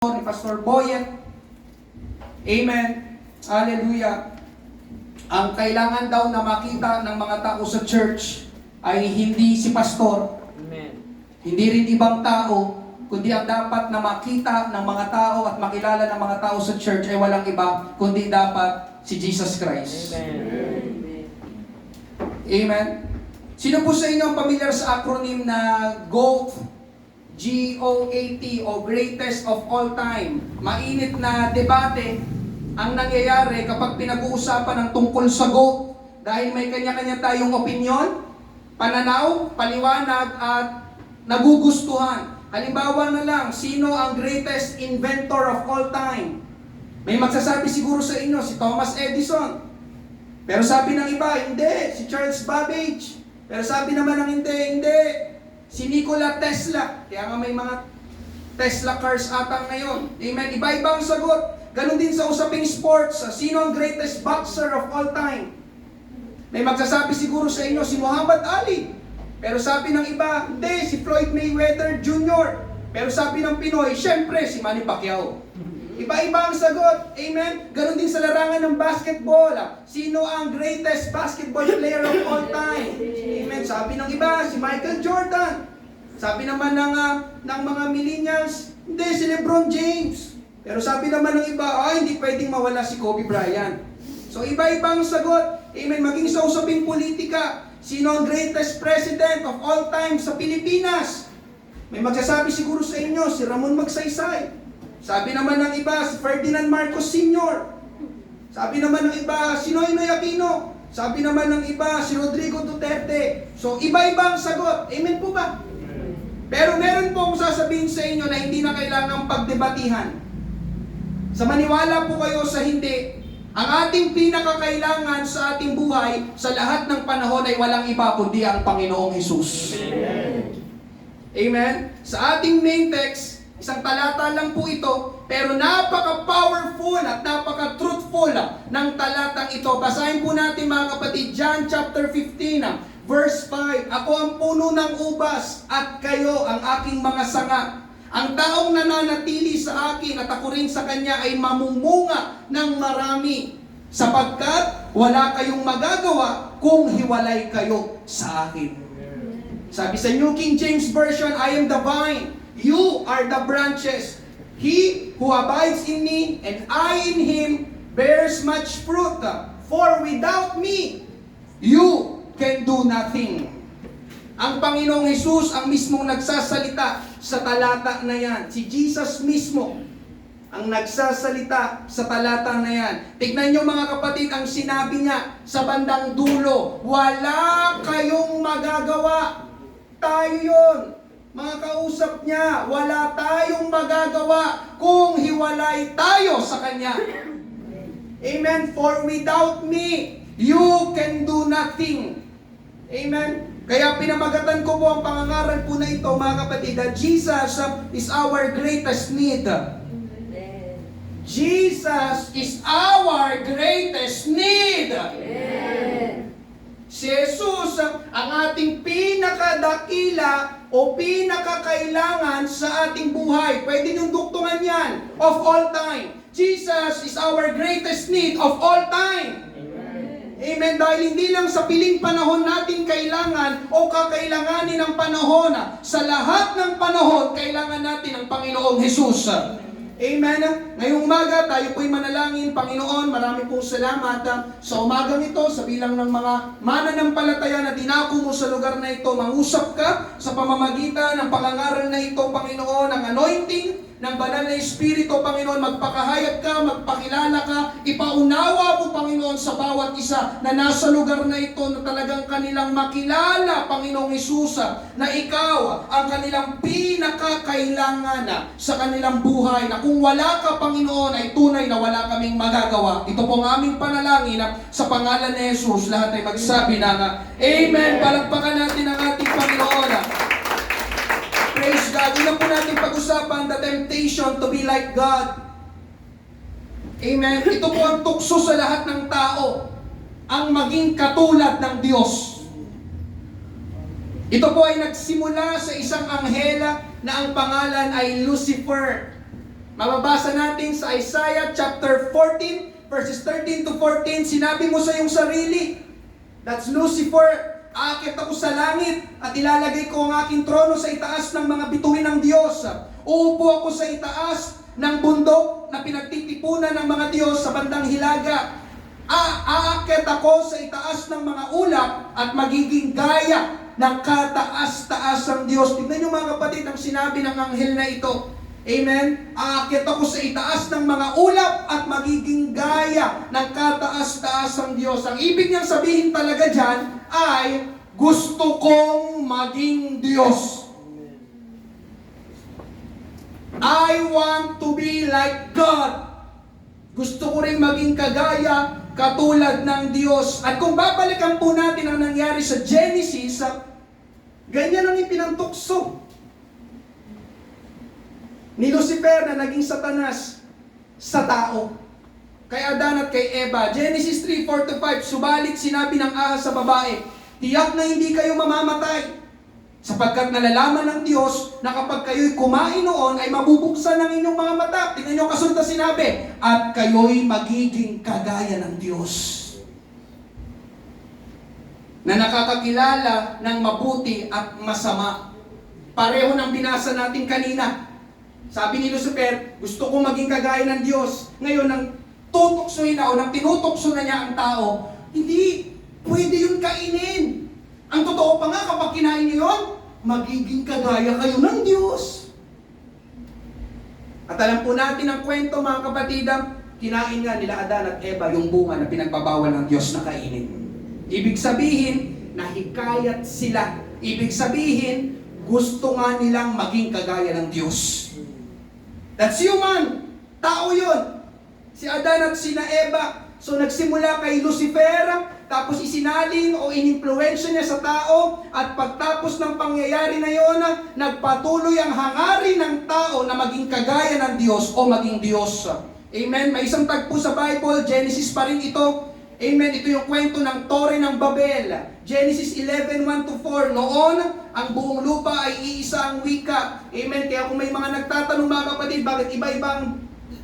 ni Pastor Boyet. Amen. Hallelujah. Ang kailangan daw na makita ng mga tao sa church ay hindi si pastor, Amen. hindi rin ibang tao, kundi ang dapat na makita ng mga tao at makilala ng mga tao sa church ay walang iba, kundi dapat si Jesus Christ. Amen. Amen. Sino po sa inyo ang pamilyar sa acronym na GOAT? GOAT o Greatest of All Time. Mainit na debate ang nangyayari kapag pinag-uusapan ng tungkol sa GOAT dahil may kanya-kanya tayong opinion, pananaw, paliwanag at nagugustuhan. Halimbawa na lang, sino ang greatest inventor of all time? May magsasabi siguro sa inyo, si Thomas Edison. Pero sabi ng iba, hindi, si Charles Babbage. Pero sabi naman ng hindi, si Nikola Tesla. Kaya nga may mga Tesla cars ata ngayon. Amen. Iba-ibang sagot. Ganon din sa usaping sports. Sino ang greatest boxer of all time? May magsasabi siguro sa inyo, si Muhammad Ali. Pero sabi ng iba, hindi, si Floyd Mayweather Jr. Pero sabi ng Pinoy, syempre, si Manny Pacquiao. Iba-iba ang sagot. Amen. Ganon din sa larangan ng basketball. Sino ang greatest basketball player of all time? Amen. Sabi ng iba, si Michael Jordan. Sabi naman ng mga millennials, hindi, si LeBron James. Pero sabi naman ng iba, hindi pwedeng mawala si Kobe Bryant. So iba-ibang sagot. Amen. Maging sa usaping politika, sino ang greatest president of all time sa Pilipinas? May magsasabi siguro sa inyo, si Ramon Magsaysay. Sabi naman ng iba, si Ferdinand Marcos Sr. Sabi naman ng iba, si Noynoy Aquino. Sabi naman ng iba, si Rodrigo Duterte. So, iba-iba ang sagot. Amen po ba? Pero meron po akong sasabihin sa inyo na hindi na kailangang pagdebatihan. Sa maniwala po kayo sa hindi, ang ating pinakakailangan sa ating buhay, sa lahat ng panahon ay walang iba kundi ang Panginoong Hesus. Amen. Amen? Sa ating main text, isang talata lang po ito, pero napaka-powerful at napaka-truthful ng talatang ito. Basahin po natin mga kapatid, John chapter 15, verse 5. Ako ang puno ng ubas at kayo ang aking mga sanga. Ang taong nananatili sa akin at ako rin sa kanya ay mamumunga ng marami. Sapagkat wala kayong magagawa kung hiwalay kayo sa akin. Sabi sa New King James Version, I am the vine. You are the branches. He who abides in me and I in him bears much fruit. For without me, you can do nothing. Ang Panginoong Hesus ang mismong nagsasalita sa talata na yan. Si Jesus mismo ang nagsasalita sa talata na yan. Tignan nyo mga kapatid, ang sinabi niya sa bandang dulo, wala kayong magagawa. Tayo yun. Mga kausap niya, wala tayong magagawa kung hiwalay tayo sa Kanya. Amen. For without me, you can do nothing. Amen. Kaya pinamagatan ko po ang pangangaral po na ito, mga kapatid, that Jesus is our greatest need. Jesus is our greatest need. Si Jesus ang ating pinakadakila o pinakakailangan sa ating buhay. Pwede niyong duktungan yan. Of all time. Jesus is our greatest need of all time. Amen. Dahil hindi lang sa piling panahon natin kailangan o kakailanganin ng panahon. Sa lahat ng panahon, kailangan natin ang Panginoong Hesus. Amen. Ngayong umaga, tayo po'y manalangin. Panginoon, marami pong salamat sa umagang ito, sa bilang ng mga mananampalataya na dinako mo sa lugar na ito. Mangusap ka sa pamamagitan ng pangangaral na ito, Panginoon, ang anointing ng banal na Espiritu, Panginoon. Magpakahayag ka, magpakilala ka, ipaunawa mo, Panginoon, sa bawat isa na nasa lugar na ito na talagang kanilang makilala, Panginoong Hesus, na ikaw ang kanilang pinakakailangan sa kanilang buhay, na kung wala ka, Panginoon, ay tunay na wala kaming magagawa. Ito po ang aming panalangin sa pangalan ni Jesus. Lahat ay magsabi na Amen. Palakpakan natin ang ating Panginoon. Praise God. Yun lang po natin pag-usapan, the temptation to be like God. Amen. Ito po ang tukso sa lahat ng tao, ang maging katulad ng Diyos. Ito po ay nagsimula sa isang anghela na ang pangalan ay Lucifer. Mababasa natin sa Isaiah chapter 14, verses 13 to 14, sinabi mo sa iyong sarili, that's Lucifer, aakit ako sa langit at ilalagay ko ang aking trono sa itaas ng mga bituin ng Diyos. Uupo ako sa itaas ng bundok na pinagtitipunan ng mga Diyos sa bandang hilaga. Aakit ako sa itaas ng mga ulap at magiging gaya ng kataas-taas ng Diyos. Tignan niyo mga kapatid ang sinabi ng anghel na ito. Amen? Aakit ako sa itaas ng mga ulap at magiging gaya ng kataas-taas ng Diyos. Ang ibig niyang sabihin talaga dyan ay gusto kong maging Diyos. I want to be like God. Gusto ko rin maging kagaya, katulad ng Diyos. At kung babalikan po natin ang nangyari sa Genesis, ganyan ang ipinantukso ni Lucifer na naging Satanas sa tao. Kay Adan at kay Eva. Genesis 3:4-5, subalit sinabi ng ahas sa babae, tiyak na hindi kayo mamamatay, sapagkat nalalaman ng Diyos na kapag kayo'y kumain noon ay mabubuksan ng inyong mga mata. Tingnan nyo kasunod na sinabi, at kayo'y magiging kagaya ng Diyos, na nakakakilala ng mabuti at masama. Pareho ng binasa natin kanina. Sabi ni Lucifer, gusto kong maging kagaya ng Diyos. Ngayon, nang tutuksohin na o nang tinutokso na niya ang tao, hindi pwede yun kainin. Ang totoo pa nga, kapag kinain niyo yun, magiging kagaya kayo ng Diyos. At alam po natin ang kwento mga kapatid, kinain nga nila Adan at Eva yung bunga na pinagbabawal ng Diyos na kainin. Ibig sabihin, nahikayat sila. Ibig sabihin, gusto nga nilang maging kagaya ng Diyos. That's human. Tao yun. Si Adan at sina Eva. So nagsimula kay Lucifer, tapos isinalin o inimpluwensya niya sa tao, at pagtapos ng pangyayari na yon, nagpatuloy ang hangarin ng tao na maging kagaya ng Diyos o maging Diyos. Amen? May isang tagpo sa Bible, Genesis pa rin ito. Amen? Ito yung kwento ng Tore ng Babel. Genesis 11:1-4. Noon, ang buong lupa ay iisa ang wika. Amen? Kaya kung may mga nagtatanong mga kapatid, bakit iba-ibang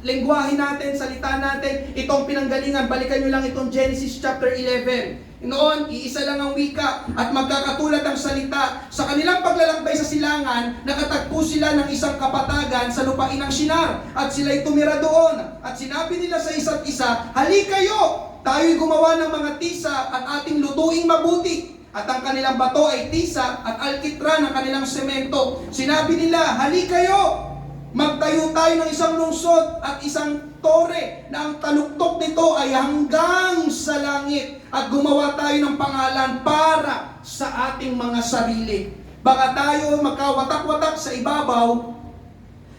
lengguwahe natin, salita natin, itong pinanggalingan, balikan nyo lang itong Genesis chapter 11. Noon, iisa lang ang wika at magkakatulad ang salita. Sa kanilang paglalakbay sa silangan, nakatagpo sila ng isang kapatagan sa lupain ng Shinar at sila'y tumira doon. At sinabi nila sa isa't isa, "Hali kayo, tayo'y gumawa ng mga tisa at ating lutuing mabuti." At ang kanilang bato ay tisa at alkitran ang kanilang semento. Sinabi nila, "Hali kayo, magtayo tayo ng isang lungsod at isang tore na ang taluktok nito ay hanggang sa langit at gumawa tayo ng pangalan para sa ating mga sarili. Baka tayo magkawatak-watak sa ibabaw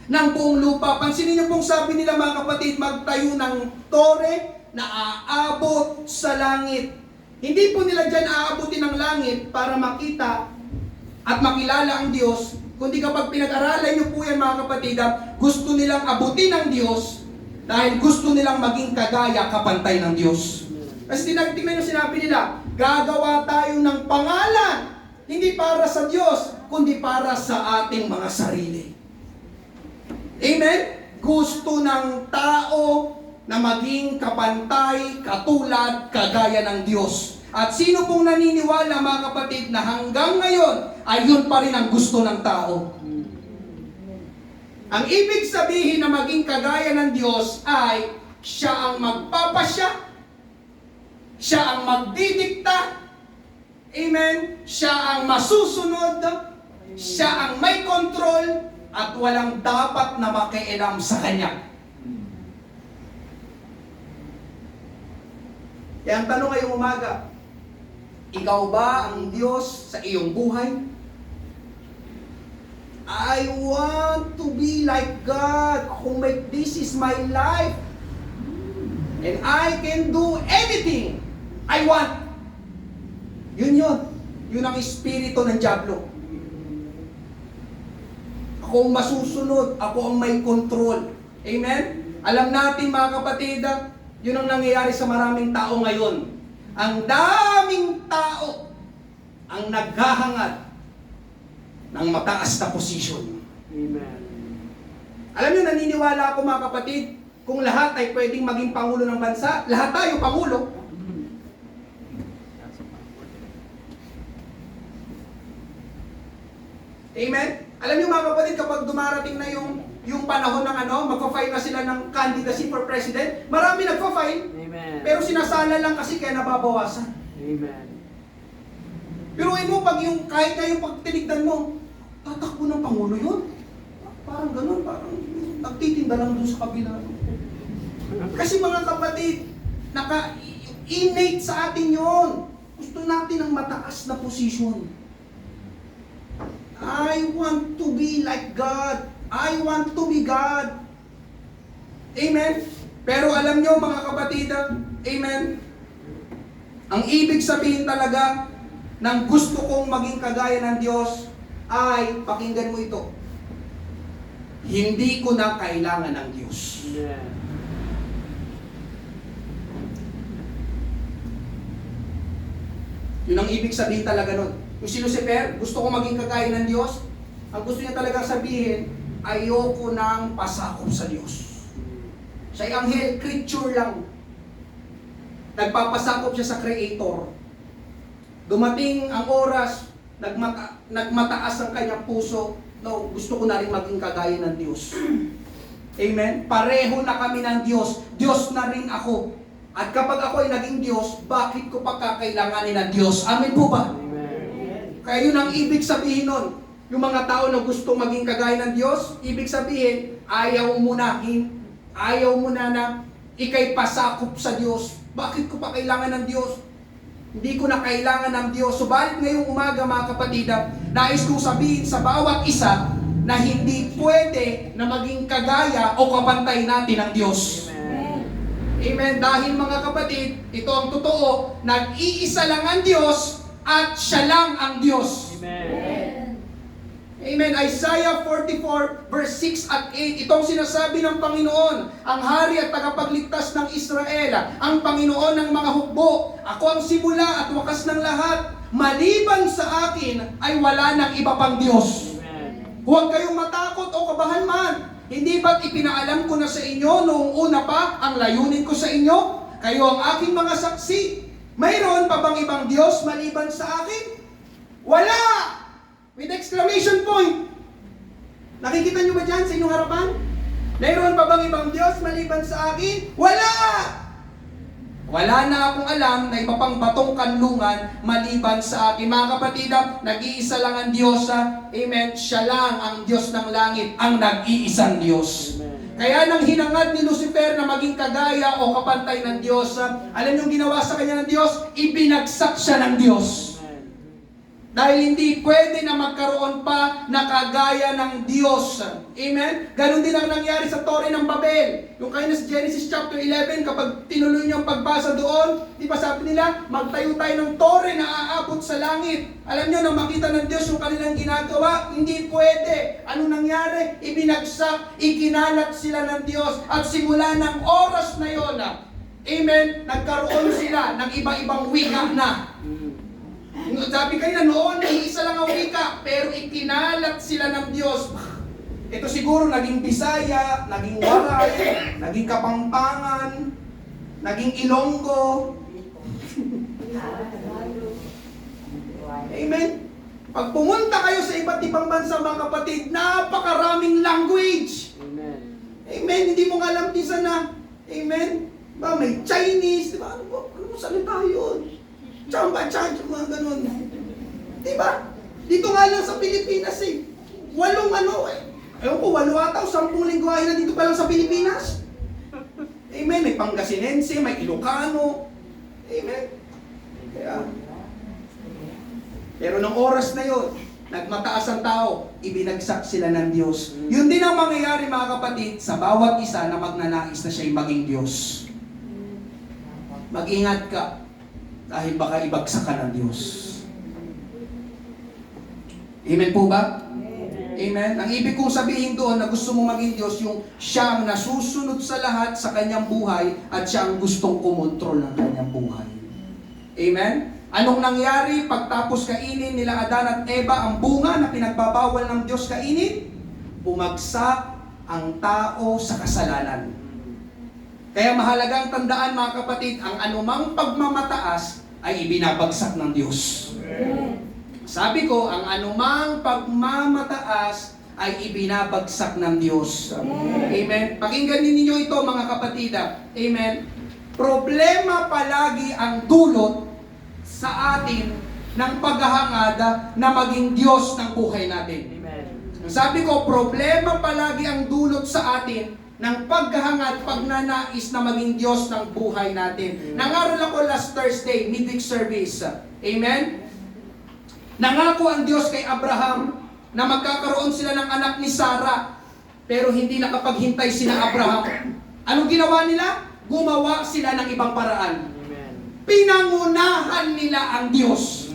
ng buong lupa." Pansinin niyo pong sabi nila mga kapatid, magtayo ng tore na aabot sa langit. Hindi po nila dyan aabutin ng langit para makita at makilala ang Diyos, kundi kapag pinag-aralan niyo po yan mga kapatid, gusto nilang abutin ng Diyos dahil gusto nilang maging kagaya, kapantay ng Diyos. Kasi tingnan niyo sinabi nila, gagawa tayo ng pangalan, hindi para sa Diyos, kundi para sa ating mga sarili. Amen? Gusto ng tao na maging kapantay, katulad, kagaya ng Diyos. At sino pong naniniwala mga kapatid na hanggang ngayon ay yun pa rin ang gusto ng tao? Ang ibig sabihin na maging kagaya ng Diyos ay siya ang magpapasya, siya ang magdidikta, amen, siya ang masusunod, siya ang may control, at walang dapat na makialam sa Kanya. Kaya ang tanong ngayong umaga, ikaw ba ang Diyos sa iyong buhay? I want to be like God who make this is my life. And I can do anything I want. Yun yun. Yun ang espiritu ng dyablo. Ako ang masusunod. Ako ang may control. Amen? Alam natin mga kapatid, yun ang nangyayari sa maraming tao ngayon. Ang daming tao ang naghahangad ng mataas na posisyon. Amen. Alam niyo, naniniwala ako mga kapatid, kung lahat ay pwedeng maging pangulo ng bansa, lahat tayo pangulo. Amen? Alam niyo mga kapatid, kapag dumarating na yung panahon ng magpa-file na sila ng candidacy for president, marami nagpa-file, Amen. pero sinasala lang kasi kaya nababawasan. Amen. Pero mo, pag kahit na yung pagtinignan mo, tatakbo ng pangulo yun. Parang ganun, parang nagtitinda lang doon sa kabila. Kasi mga kapatid, innate sa atin yon. Gusto natin ng mataas na posisyon. I want to be like God. I want to be God. Amen? Pero alam nyo mga kapatid, amen? Ang ibig sabihin talaga ng gusto kong maging kagaya ng Diyos ay, pakinggan mo ito, hindi ko na kailangan ng Diyos. Amen. Yun ang ibig sabihin talaga nun. Yung si Lucifer, gusto ko maging kagaya ng Diyos, ang gusto niya talagang sabihin, ayoko nang pasakop sa Diyos. Siya ay anghel, creature lang. Nagpapasakop siya sa Creator. Dumating ang oras, nagmataas ang kanyang puso, no, gusto ko na rin maging kagaya ng Diyos. Amen? Pareho na kami ng Diyos. Diyos na rin ako. At kapag ako ay naging Diyos, bakit ko pa kakailanganin ng Diyos? Amen po ba? Amen. Kaya yun ang ibig sabihin nun. Yung mga tao na gusto maging kagaya ng Diyos, ibig sabihin, ayaw mo na na ikay pasakop sa Diyos. Bakit ko pa kailangan ng Diyos? Hindi ko na kailangan ng Diyos. Subalit ngayong umaga mga kapatid, nais kong sabihin sa bawat isa na hindi pwede na maging kagaya o kapantay natin ng Diyos. Amen. Amen. Dahil mga kapatid, ito ang totoo, nag-iisa lang ang Diyos at siya lang ang Diyos. Amen. Amen. Isaiah 44 verse 6 at 8. Itong sinasabi ng Panginoon, ang hari at tagapagligtas ng Israel, ang Panginoon ng mga hukbo. Ako ang simula at wakas ng lahat. Maliban sa akin ay wala nang iba pang Diyos. Amen. Huwag kayong matakot o kabahan man. Hindi ba't ipinaalam ko na sa inyo noong una pa ang layunin ko sa inyo? Kayo ang aking mga saksi. Mayroon pa bang ibang Diyos maliban sa akin? Wala! With exclamation point. Nakikita nyo ba dyan sa inyong harapan? Mayroon pa bang ibang Diyos maliban sa akin? Wala! Wala na akong alam na iba pang batong kanlungan maliban sa akin. Mga kapatid, nag-iisa lang ang Diyos. Amen. Siya lang ang Diyos ng langit, ang nag-iisang Diyos. Amen. Kaya nang hinangad ni Lucifer na maging kagaya o kapantay ng Diyos, alam niyong ginawa sa kanya ng Diyos? Ibinagsak siya ng Diyos. Dahil hindi pwede na magkaroon pa na kagaya ng Diyos. Amen? Ganon din ang nangyari sa Tore ng Babel. Yung kayo na sa Genesis chapter 11, kapag tinuloy niyo ang pagbasa doon, di ba sabi nila, magtayo tayo ng tore na aabot sa langit. Alam niyo, nang makita ng Diyos yung kanilang ginagawa, hindi pwede. Ano nangyari? Ibinagsak, ikinalat sila ng Diyos. At simula ng oras na yon, amen, nagkaroon sila ng iba-ibang wika na. Sabi kayo na noon, isa lang ang wika, pero ikinalat sila ng Diyos. Ito siguro naging Bisaya, naging Waray, naging Kapampangan, naging Ilonggo. Amen. Pag pumunta kayo sa iba't ibang bansa mga kapatid, napakaraming language. Amen. Amen. Hindi mo nga alam tisa na. Amen. Ba, may Chinese, di ba? Ano salita yun? Chamba, mga ganun. Diba? Dito nga lang sa Pilipinas walong ewan ko, 8 ata o 10 lingwahe na dito pa lang sa Pilipinas. Amen. May Pangasinense, may Ilocano. Amen. Kaya, pero nung oras na yon, nagmataas ang tao, ibinagsak sila ng Diyos. Yun din ang mangyayari mga kapatid sa bawat isa na magnanais na siya'y maging Diyos. Mag-ingat ka. Dahil baka ibagsak ka ng Diyos. Amen po ba? Amen. Ang ibig kong sabihin doon na gusto mo maging Diyos, yung siyang nasusunod sa lahat sa kanyang buhay at siyang gustong kumontrol ng kanyang buhay. Amen? Anong nangyari pagtapos kainin nila Adan at Eva ang bunga na pinagbabawal ng Diyos kainin? Bumagsak ang tao sa kasalanan. Kaya mahalagang tandaan mga kapatid, ang anumang pagmamataas ay ibinabagsak ng Diyos. Sabi ko, ang anumang pagmamataas ay ibinabagsak ng Diyos. Amen. Pakinggan ninyo ito mga kapatid. Amen. Problema palagi ang dulot sa atin ng paghahangad na maging Diyos ng buhay natin. Sabi ko, problema palagi ang dulot sa atin ng paghahangad, pagnanais na maging Diyos ng buhay natin. Nangaral ako last Thursday, midweek service. Amen? Nangako ang Diyos kay Abraham na magkakaroon sila ng anak ni Sarah, pero hindi nakapaghintay sina Abraham. Anong ginawa nila? Gumawa sila ng ibang paraan. Pinangunahan nila ang Diyos.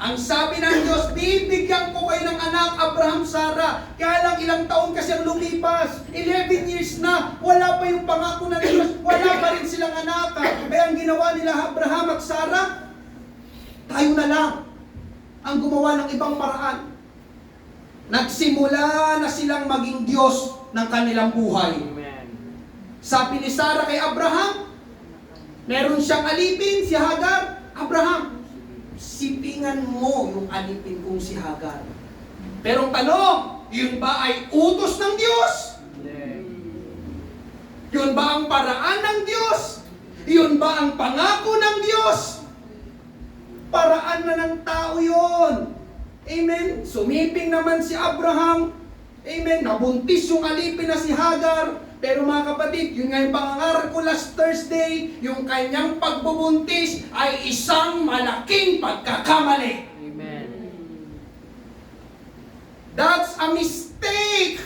Ang sabi ng Diyos, bibigyan ko kayo ng anak, Abraham, Sarah. Kaya lang ilang taon kasi ang lumipas. 11 years na. Wala pa yung pangako ng Diyos. Wala pa rin silang anak. Kaya ang ginawa nila, Abraham at Sarah, tayo na lang ang gumawa ng ibang paraan. Nagsimula na silang maging Diyos ng kanilang buhay. Sabi ni Sarah kay Abraham, meron siyang alipin, si Hagar. Abraham, sipingan mo yung alipin kong si Hagar. Pero ang tanong, yun ba ay utos ng Diyos? Yun ba ang paraan ng Diyos? Yun ba ang pangako ng Diyos? Paraan na ng tao yun. Amen? Sumiping naman si Abraham. Amen? Nabuntis yung alipin na si Hagar. Pero mga kapatid, yun nga yung pangangaral ko last Thursday, yung kanyang pagbubuntis ay isang malaking pagkakamali. Amen. That's a mistake.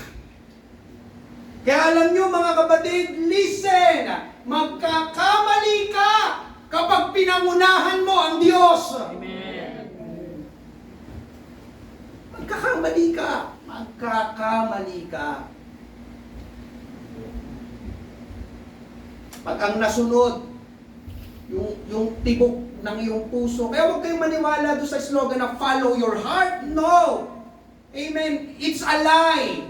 Kaya alam nyo mga kapatid, listen, magkakamali ka kapag pinangunahan mo ang Diyos. Amen. Magkakamali ka. Magkakamali ka. Pag ang nasunod, yung tibok ng iyong puso. Kaya huwag kayong maniwala doon sa slogan na follow your heart. No! Amen. It's a lie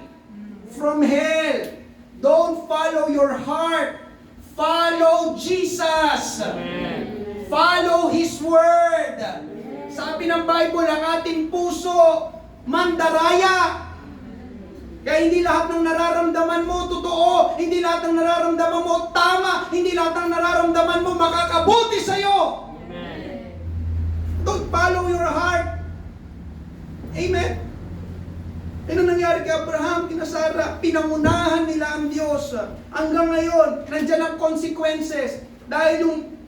from hell. Don't follow your heart. Follow Jesus. Amen. Follow His Word. Sabi ng Bible, ang ating puso, mandaraya. Kaya hindi lahat ng nararamdaman mo totoo, hindi lahat ng nararamdaman mo tama, hindi lahat ng nararamdaman mo makakabuti sa'yo. Amen. Don't follow your heart. Amen. Ano nangyari kay Abraham, kina Sarah? Pinangunahan nila ang Diyos. Hanggang ngayon, nandyan ang consequences. Dahil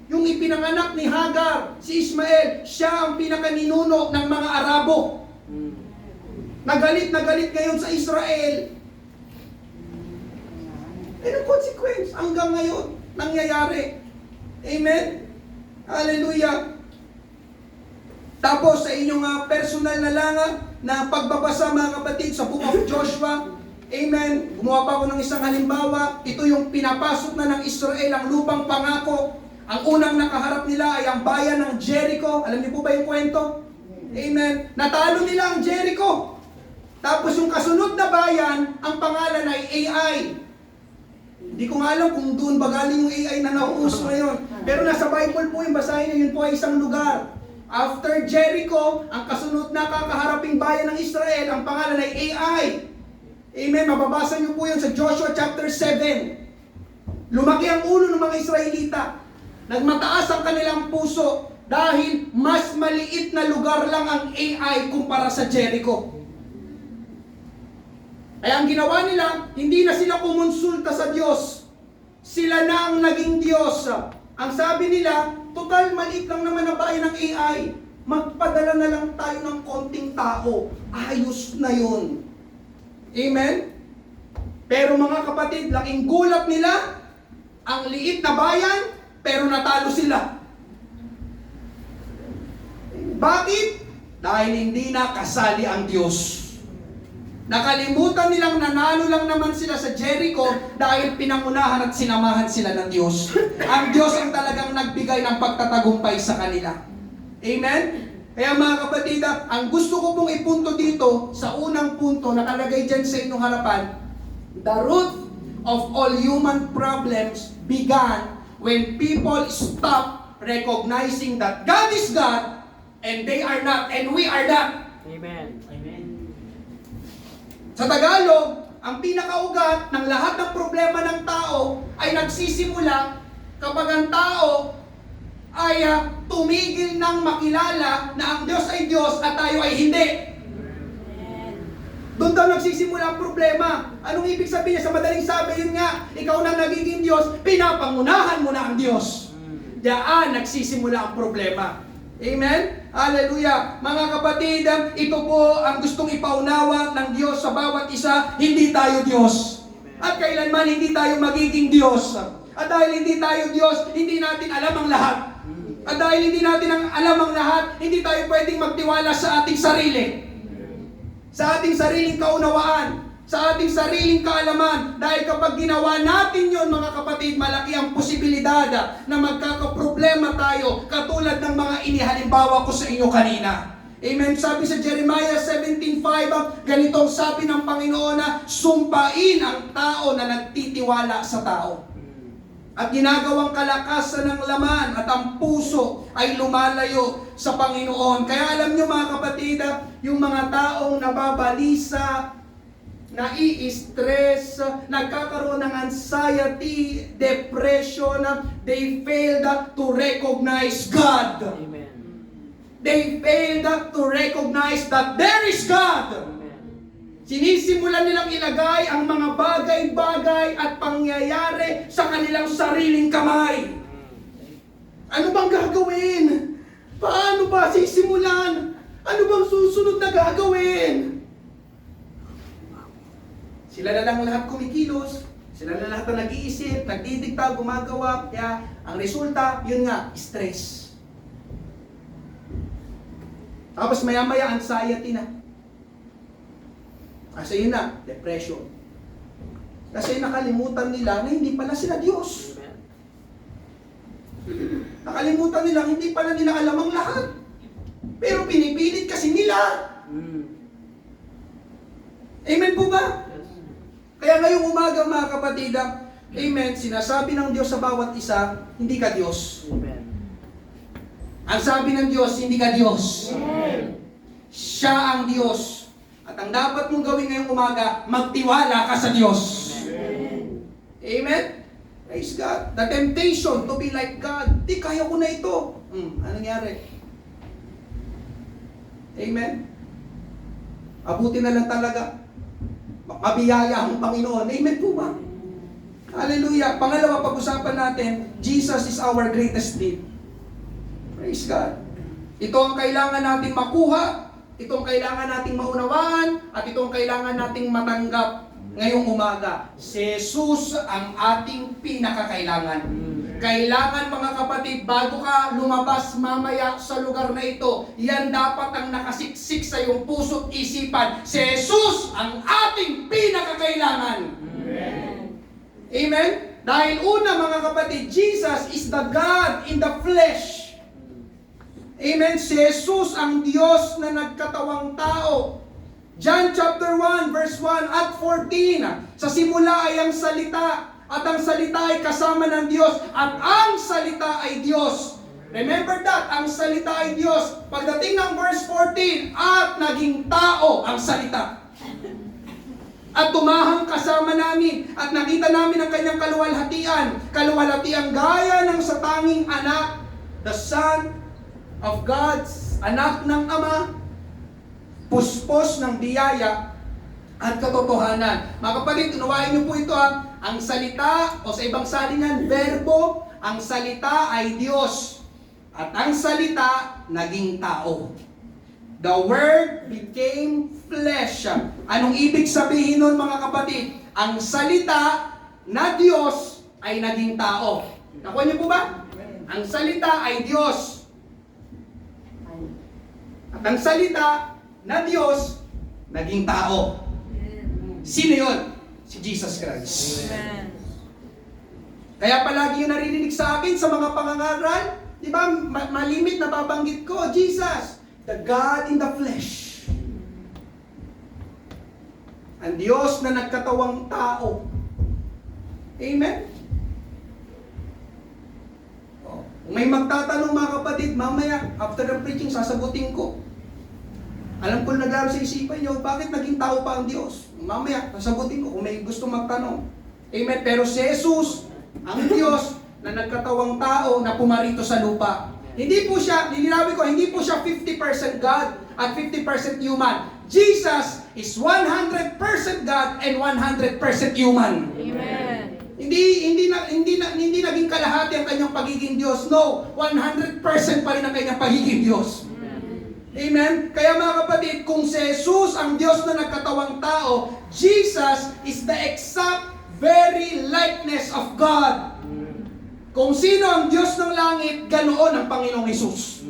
yung ipinanganak ni Hagar, si Ismael, siya ang pinakaninuno ng mga Arabo. Nagalit ngayon sa Israel. Anong consequence? Hanggang ngayon, nangyayari. Amen? Hallelujah. Tapos sa inyong personal na lang na pagbabasa mga kapatid sa Book of Joshua, amen, gumawa pa ako ng isang halimbawa. Ito yung pinapasok na ng Israel ang lupang pangako. Ang unang nakaharap nila ay ang bayan ng Jericho. Alam niyo po ba yung kwento? Amen. Natalo nila ang Jericho. Tapos yung kasunod na bayan, ang pangalan ay AI. Hindi ko nga alam kung doon ba galing yung AI na nauuso ngayon. Pero nasa Bible po yung basahin niyo, yun po ay isang lugar. After Jericho, ang kasunod na kakaharaping bayan ng Israel, ang pangalan ay AI. Amen, mababasa niyo po yun sa Joshua chapter 7. Lumaki ang ulo ng mga Israelita. Nagmataas ang kanilang puso dahil mas maliit na lugar lang ang AI kumpara sa Jericho. Kaya ang ginawa nila, hindi na sila kumonsulta sa Diyos. Sila na ang naging Diyos. Ang sabi nila, total maliit lang naman na bayan ng AI. Magpadala na lang tayo ng konting tao. Ayos na yun. Amen? Pero mga kapatid, laking gulat nila, ang liit na bayan, pero natalo sila. Bakit? Dahil hindi na kasali ang Diyos. Nakalimutan nilang nanalo lang naman sila sa Jericho dahil pinangunahan at sinamahan sila ng Diyos. Ang Diyos ang talagang nagbigay ng pagtatagumpay sa kanila. Amen? Kaya mga kapatid, ang gusto ko pong ipunto dito sa unang punto nakalagay dyan sa inyong harapan, The root of all human problems began when people stop recognizing that God is God and they are not, and we are not. Amen. Amen. Sa Tagalog, ang pinakaugat ng lahat ng problema ng tao ay nagsisimula kapag ang tao ay tumigil ng makilala na ang Diyos ay Diyos at tayo ay hindi. Doon daw nagsisimula ang problema. Anong ibig sabihin niya? Sa madaling sabi, yun nga, ikaw na nagiging Diyos, pinapangunahan mo na ang Diyos. Diyan nagsisimula ang problema. Amen? Hallelujah! Mga kapatid, ito po ang gustong ipaunawa ng Diyos sa bawat isa, hindi tayo Diyos. At kailanman hindi tayo magiging Diyos. At dahil hindi tayo Diyos, hindi natin alam ang lahat. At dahil hindi natin alam ang lahat, hindi tayo pwedeng magtiwala sa ating sarili. Sa ating sariling kaunawaan, sa ating sariling kaalaman. Dahil kapag ginawa natin yon, mga kapatid, malaki ang posibilidad na magkakaproblema tayo katulad ng mga inihalimbawa ko sa inyo kanina. Amen. Sabi sa Jeremiah 17:5, ganito ang sabi ng Panginoon na sumpain ang tao na nagtitiwala sa tao. At ginagawang kalakasan ng laman at ang puso ay lumalayo sa Panginoon. Kaya alam nyo mga kapatid, yung mga taong nababalisa, nai-stress, nagkakaroon ng anxiety, depression, they failed to recognize God. Amen. They failed to recognize that there is God. Sinisimulan nilang ilagay ang mga bagay-bagay at pangyayari sa kanilang sariling kamay. Ano bang gagawin? Paano ba sisimulan? Ano bang susunod na gagawin? Sila na lang lahat kumikilos. Sila na lahat na nag-iisip, nagdidikta, gumagawa. Kaya ang resulta, yun nga, stress. Tapos maya-maya, anxiety na. Kasi yun na, depression. Kasi nakalimutan nila na hindi pala sila Diyos. Nakalimutan nila, hindi pala nila alam ang lahat. Pero pinipilit kasi nila. Amen po ba? Kaya ngayong umaga mga kapatid, amen, sinasabi ng Diyos sa bawat isa, hindi ka Diyos. Amen. Ang sabi ng Diyos, hindi ka Diyos. Amen. Siya ang Diyos. At ang dapat mong gawin ngayong umaga, magtiwala ka sa Diyos. Amen. Amen? Praise God. The temptation to be like God. Di, kaya ko na ito. Ano nangyari? Amen? Abuti na lang talaga. Mabiyaya ang Panginoon. Amen po ba? Hallelujah. Pangalawa, pag-usapan natin, Jesus is our greatest need. Praise God. Ito ang kailangan nating makuha. Ito ang kailangan nating maunawaan at ito ang kailangan nating matanggap ngayong umaga. Si Jesus ang ating pinakakailangan. Kailangan mga kapatid, bago ka lumabas mamaya sa lugar na ito, yan dapat ang nakasiksik sa iyong puso't isipan. Si Jesus ang ating pinakakailangan. Amen? Amen? Dahil una mga kapatid, Jesus is the God in the flesh. Amen. Si Jesus ang Diyos na nagkatawang tao. John chapter 1 verse 1 at 14. Sa simula ay ang salita at ang salita ay kasama ng Diyos at ang salita ay Diyos. Remember that, ang salita ay Diyos. Pagdating ng verse 14, at naging tao ang salita. At tumahang kasama namin at nakita namin ang kanyang kaluwalhatian. Kaluwalhatian gaya ng sa tanging anak, the Son of God's, anak ng Ama, puspos ng biyaya at katotohanan. Mga kapatid, unawain niyo po ito ang salita o sa ibang salingan, verbo, ang salita ay Diyos. At ang salita, naging tao. The Word became flesh. Anong ibig sabihin nun mga kapatid? Ang salita na Diyos ay naging tao. Nakuha niyo po ba? Ang salita ay Diyos. At ang salita na Diyos, naging tao. Sino yun? Si Jesus Christ. Amen. Kaya palagi yung naririnig sa akin sa mga pangangaral, di ba, malimit na babanggit ko, Jesus, the God in the flesh. Ang Diyos na nagkatawang tao. Amen? Oh, kung may magtatanong mga kapatid, mamaya, after the preaching, sasagutin ko. Alam ko naglalaro sa isipan nyo, bakit naging tao pa ang Diyos? Mamaya, sasagutin ko kung may gusto magtanong. Amen? Pero si Jesus, ang Diyos na nagkatawang tao na pumarito sa lupa. Hindi po siya, nilinawin ko, hindi po siya 50% God at 50% human. Jesus is 100% God and 100% human. Amen. Hindi naging kalahati ang kanyang pagiging Diyos. No, 100% pa rin ang kanyang pagiging Diyos. Amen? Kaya mga kapatid, kung si Jesus ang Diyos na nagkatawang tao, Jesus is the exact very likeness of God. Kung sino ang Diyos ng langit, ganoon ang Panginoong Hesus.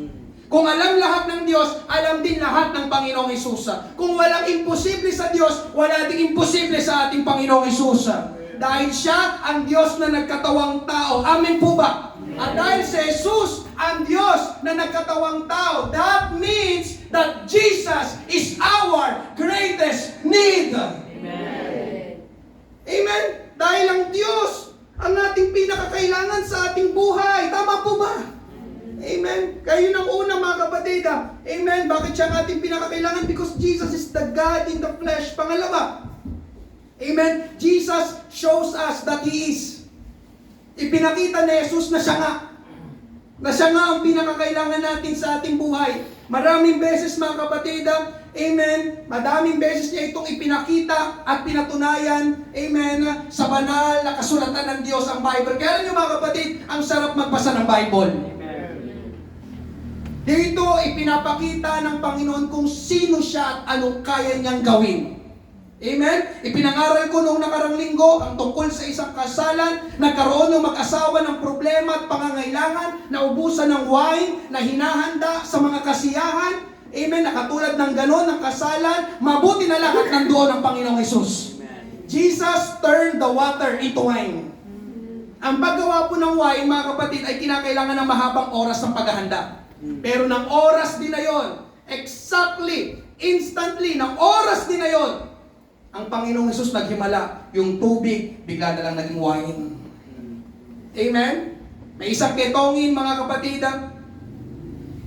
Kung alam lahat ng Diyos, alam din lahat ng Panginoong Hesus. Kung walang imposible sa Diyos, wala ding imposible sa ating Panginoong Hesus. Dahil siya ang Diyos na nagkatawang tao. Amen po ba? At dahil si Jesus ang Diyos na nagkatawang tao, that means that Jesus is our greatest need. Amen. Amen? Dahil ang Diyos ang ating pinakakailangan sa ating buhay. Tama po ba? Amen? Kayo ng una mga kapatid. Amen? Bakit siya ang ating pinakakailangan? Because Jesus is the God in the flesh. Pangalawa, amen? Jesus shows us that He is. Ipinakita ni Jesus na siya nga. Na siya nga ang pinakakailangan natin sa ating buhay. Maraming beses mga kapatid, amen, madaming beses niya itong ipinakita at pinatunayan, amen, sa banal na kasulatan ng Diyos ang Bible. Kaya alam niyo mga kapatid, ang sarap magbasa ng Bible. Dito ipinapakita ng Panginoon kung sino siya at anong kaya niyang gawin. Amen? Ipinangaral ko noong nakarang linggo ang tungkol sa isang kasalan, nagkaroon ng mag-asawa ng problema at pangangailangan, naubusan ng wine na hinahanda sa mga kasiyahan. Amen? Nakatulad ng ganon ng kasalan, mabuti na lahat nandoon ang Panginoong Hesus. Jesus turned the water into wine. Ang paggawa po ng wine, mga kapatid, ay kinakailangan ng mahabang oras ng paghahanda. Pero ng oras din na yon, exactly, instantly, ng oras din na yon, ang Panginoong Hesus naghimala, yung tubig, bigla na lang naging wine. Amen? May isang ketongin, mga kapatid,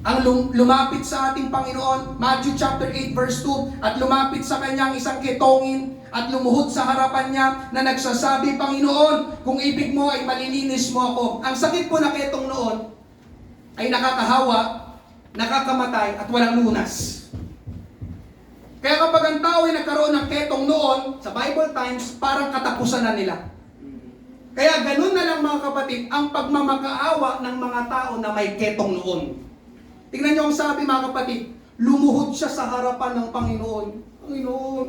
ang lumapit sa ating Panginoon, Matthew chapter 8 verse 2, at lumapit sa kanyang isang ketongin, at lumuhod sa harapan niya, na nagsasabi, Panginoon, kung ibig mo ay malilinis mo ako. Ang sakit po na ketong noon, ay nakakahawa, nakakamatay, at walang lunas. Kaya kapag ang tao ay nagkaroon ng ketong noon, sa Bible times, parang katapusan na nila. Kaya ganun na lang mga kapatid, ang pagmamakaawa ng mga tao na may ketong noon. Tingnan niyo ang sabi mga kapatid, lumuhod siya sa harapan ng Panginoon. Panginoon,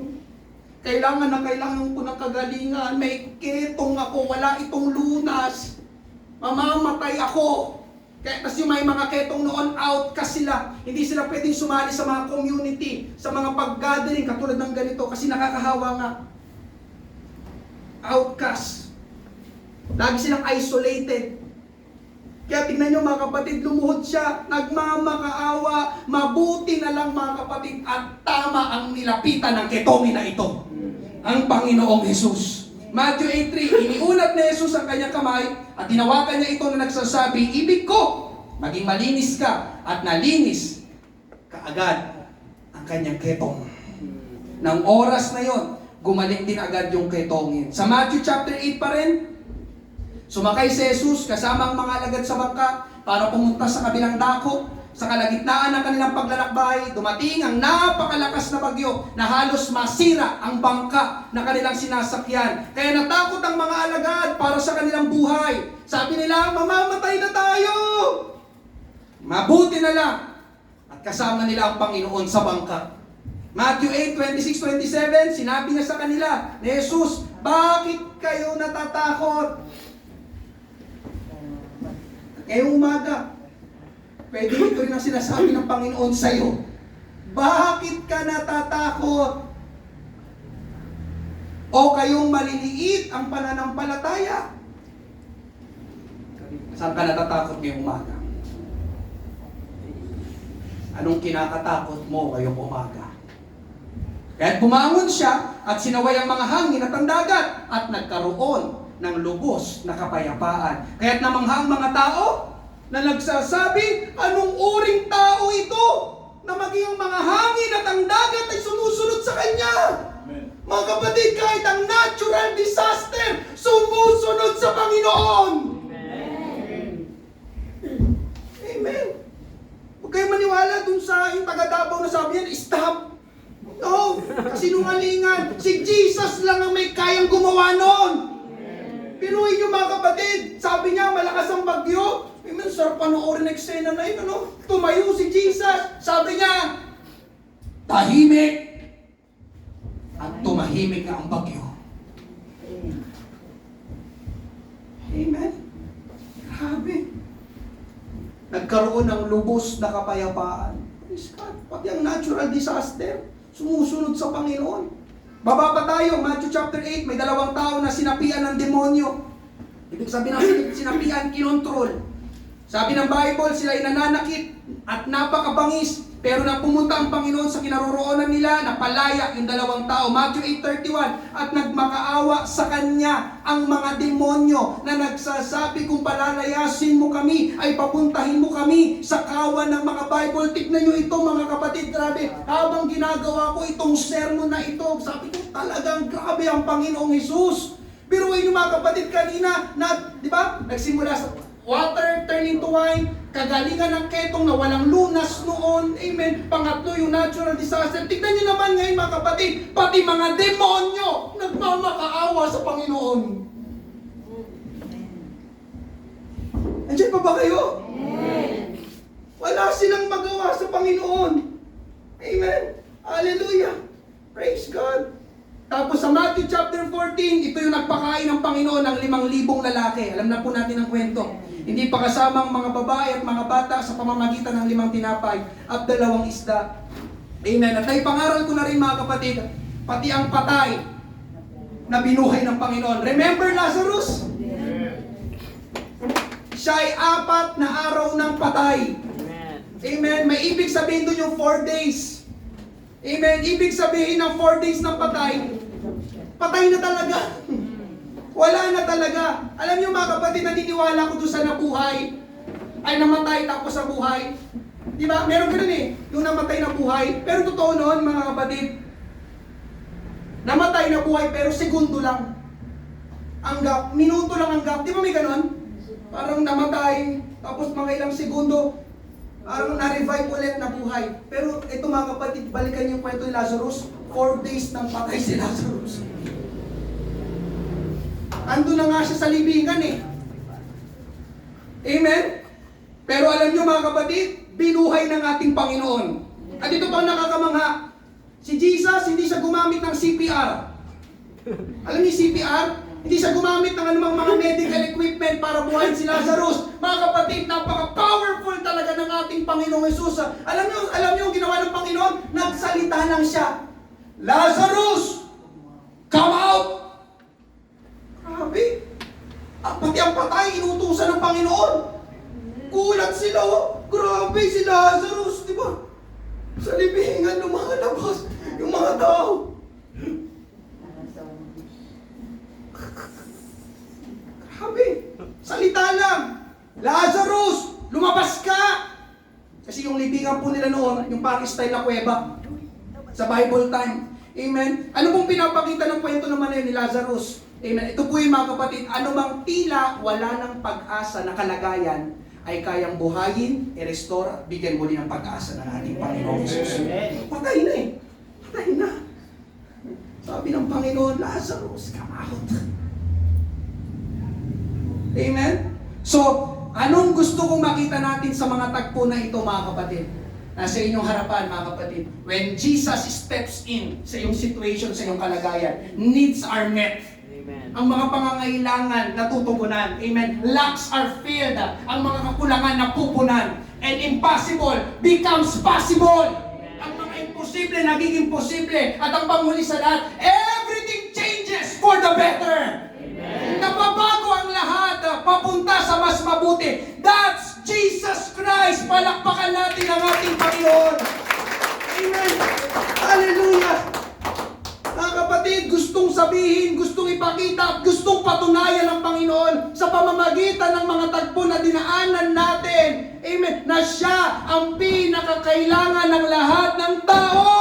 kailangan ko ng kagalingan, may ketong ako, wala itong lunas, mamamatay ako. Kaya kasi may mga ketong noon, outcast sila. Hindi sila pwedeng sumali sa mga community, sa mga pag-gathering, katulad ng ganito, kasi nakakahawa nga. Outcast. Lagi silang isolated. Kaya tingnan nyo mga kapatid, lumuhod siya, nagmamakaawa, mabuti na lang mga kapatid, at tama ang nilapitan ng ketongin na ito. Ang Panginoong Hesus. Matthew 8:3, iniunat ni Jesus ang kanyang kamay at tinawakan niya ito na nagsasabi, ibig ko, maging malinis ka, at nalinis kaagad ang kanyang ketong. Nang oras na yon, gumaling din agad yung ketongin. Sa Matthew chapter 8 pa rin, sumakay si Jesus kasama ang mga alagad sa bangka para pumunta sa kabilang dako. Sa kalagitnaan ng kanilang paglalakbay, dumating ang napakalakas na bagyo na halos masira ang bangka na kanilang sinasakyan. Kaya natakot ang mga alagad para sa kanilang buhay. Sabi nila, mamamatay na tayo! Mabuti na lang at kasama nila ang Panginoon sa bangka. Matthew 8:26-27, sinabi niya sa kanila, ni Jesus, bakit kayo natatakot? Ngayong umaga, pwede ito rin ang sinasabi ng Panginoon sa iyo. Bakit ka natatakot? O kayong maliliit ang pananampalataya? Saan ka natatakot ngayong umaga? Anong kinakatakot mo ngayong umaga? Kaya't bumangon siya at sinaway ang mga hangin at ang dagat at nagkaroon ng lubos na kapayapaan. Kaya't namangha ang mga tao na nagsasabi, anong uring tao ito na maging ang mga hangin at ang dagat ay sumusunod sa kanya? Amen. Mga kapatid, kahit ang natural disaster, sumusunod sa Panginoon. Amen. Huwag kayo maniwala dun sa yung taga-Davao na sabi yan, stop. No, kasinungalingan. Si Jesus lang ang may kayang gumawa noon. Pinuhin niyo mga kapatid, sabi niya, malakas ang bagyo. Amen, sarap panoorin na eksena na yun, ano? Tumayo si Jesus. Sabi niya, tahimik. At tumahimik na ang bagyo. Amen. Grabe. Nagkaroon ng lubos na kapayapaan. Praise God. Pati ang natural disaster, sumusunod sa Panginoon. Baba pa tayo, Matthew chapter 8, may 2 tao na sinapian ng demonyo. Ibig sabihin ng sinapian, kinontrol. Sabi ng Bible, sila ay nananakit at napakabangis. Pero nang pumunta ang Panginoon sa kinaroroonan nila, napalaya yung 2 tao. Matthew 8:31, at nagmakaawa sa kanya ang mga demonyo na nagsasabi, kung palalayasin mo kami, ay papuntahin mo kami sa kawan ng mga Bible. Tignan nyo ito mga kapatid, grabe. Habang ginagawa ko itong sermon na ito, sabi ko talagang grabe ang Panginoong Jesus. Pero yung mga kapatid kanina, na, di ba, nagsimula sa water turning to wine, kagalingan ng ketong na walang lunas noon. Amen. Pangatlo, yung natural disaster. Tignan nyo naman ngayon mga kapatid, pati mga demonyo nagmamakaawa sa Panginoon. Andiyan pa ba kayo? Wala silang magawa sa Panginoon. Amen. Hallelujah. Praise God. Tapos sa Matthew chapter 14, ito yung nagpakain ng Panginoon ng 5,000 lalaki. Alam na po natin ang kwento. Hindi pa kasama ang mga babae at mga bata sa pamamagitan ng 5 tinapay at 2 isda. Amen. At naipangaral ko na rin mga kapatid, pati ang patay na binuhay ng Panginoon. Remember Lazarus? Siya ay 4 na araw ng patay. Amen. May ibig sabihin doon yung 4 days. Amen. Ibig sabihin ng 4 days ng patay, patay na talaga. Wala na talaga. Alam niyo mga kapatid, naniniwala ko doon sa nabuhay, ay namatay tapos sa buhay. Di ba? Meron ganoon eh, yung namatay na buhay. Pero totoo noon mga kapatid, namatay na buhay pero segundo lang. Ang gap, minuto lang ang gap. Di ba may ganoon? Parang namatay, tapos mga ilang segundo, parang na-revive ulit na buhay. Pero ito mga kapatid, balikan yung kwento ni Lazarus, 4 days nang patay si Lazarus. Ando na nga siya sa libingan eh. Amen? Pero alam nyo mga kapatid, binuhay ng ating Panginoon. At ito pa ang nakakamangha. Si Jesus, hindi siya gumamit ng CPR. Alam niyo CPR? Hindi siya gumamit ng anumang mga medical equipment para buhayin si Lazarus. Mga kapatid, napaka-powerful talaga ng ating Panginoong Jesus. Alam niyo ang ginawa ng Panginoon? Nagsalita lang siya. Lazarus, come out! Grabe. Pati ang patay, inutusan ng Panginoon. Kulat sila, oh. Grabe si Lazarus, di ba? Sa libingan lumalabas yung mga tao. Grabe. Salita lang. Lazarus, lumabas ka! Kasi yung libingan po nila noon, yung parang style na kuweba. Sa Bible time. Amen. Ano pong pinapakita ng kwento naman ni Lazarus? Amen. Ito po yung mga kapatid, anumang tila wala ng pag-asa na kalagayan ay kayang buhayin, i-restore, bigyan muli ng pag-asa ng ating Panginoong Jesus. Patay na eh. Patay na. Sabi ng Panginoon, Lazarus, come out. Amen? So, anong gusto kong makita natin sa mga tagpo na ito mga kapatid? Nasa inyong harapan mga kapatid. When Jesus steps in sa iyong situation, sa iyong kalagayan, needs are met. Amen. Ang mga pangangailangan natutugunan. Amen. Lacks are filled. Ang mga kakulangan napupunan. And impossible becomes possible. Ang mga imposible nagiging posible. At ang panghuli sa lahat, everything changes for the better. Napabago ang lahat papunta sa mas mabuti. That's Jesus Christ. Palakpakan natin ang ating Panginoon. Amen. Hallelujah. Mga kapatid, gustong sabihin, gustong ipakita, at gustong patunayan ng Panginoon sa pamamagitan ng mga tagpo na dinaanan natin. Amen. Na siya ang pinakakailangan ng lahat ng tao.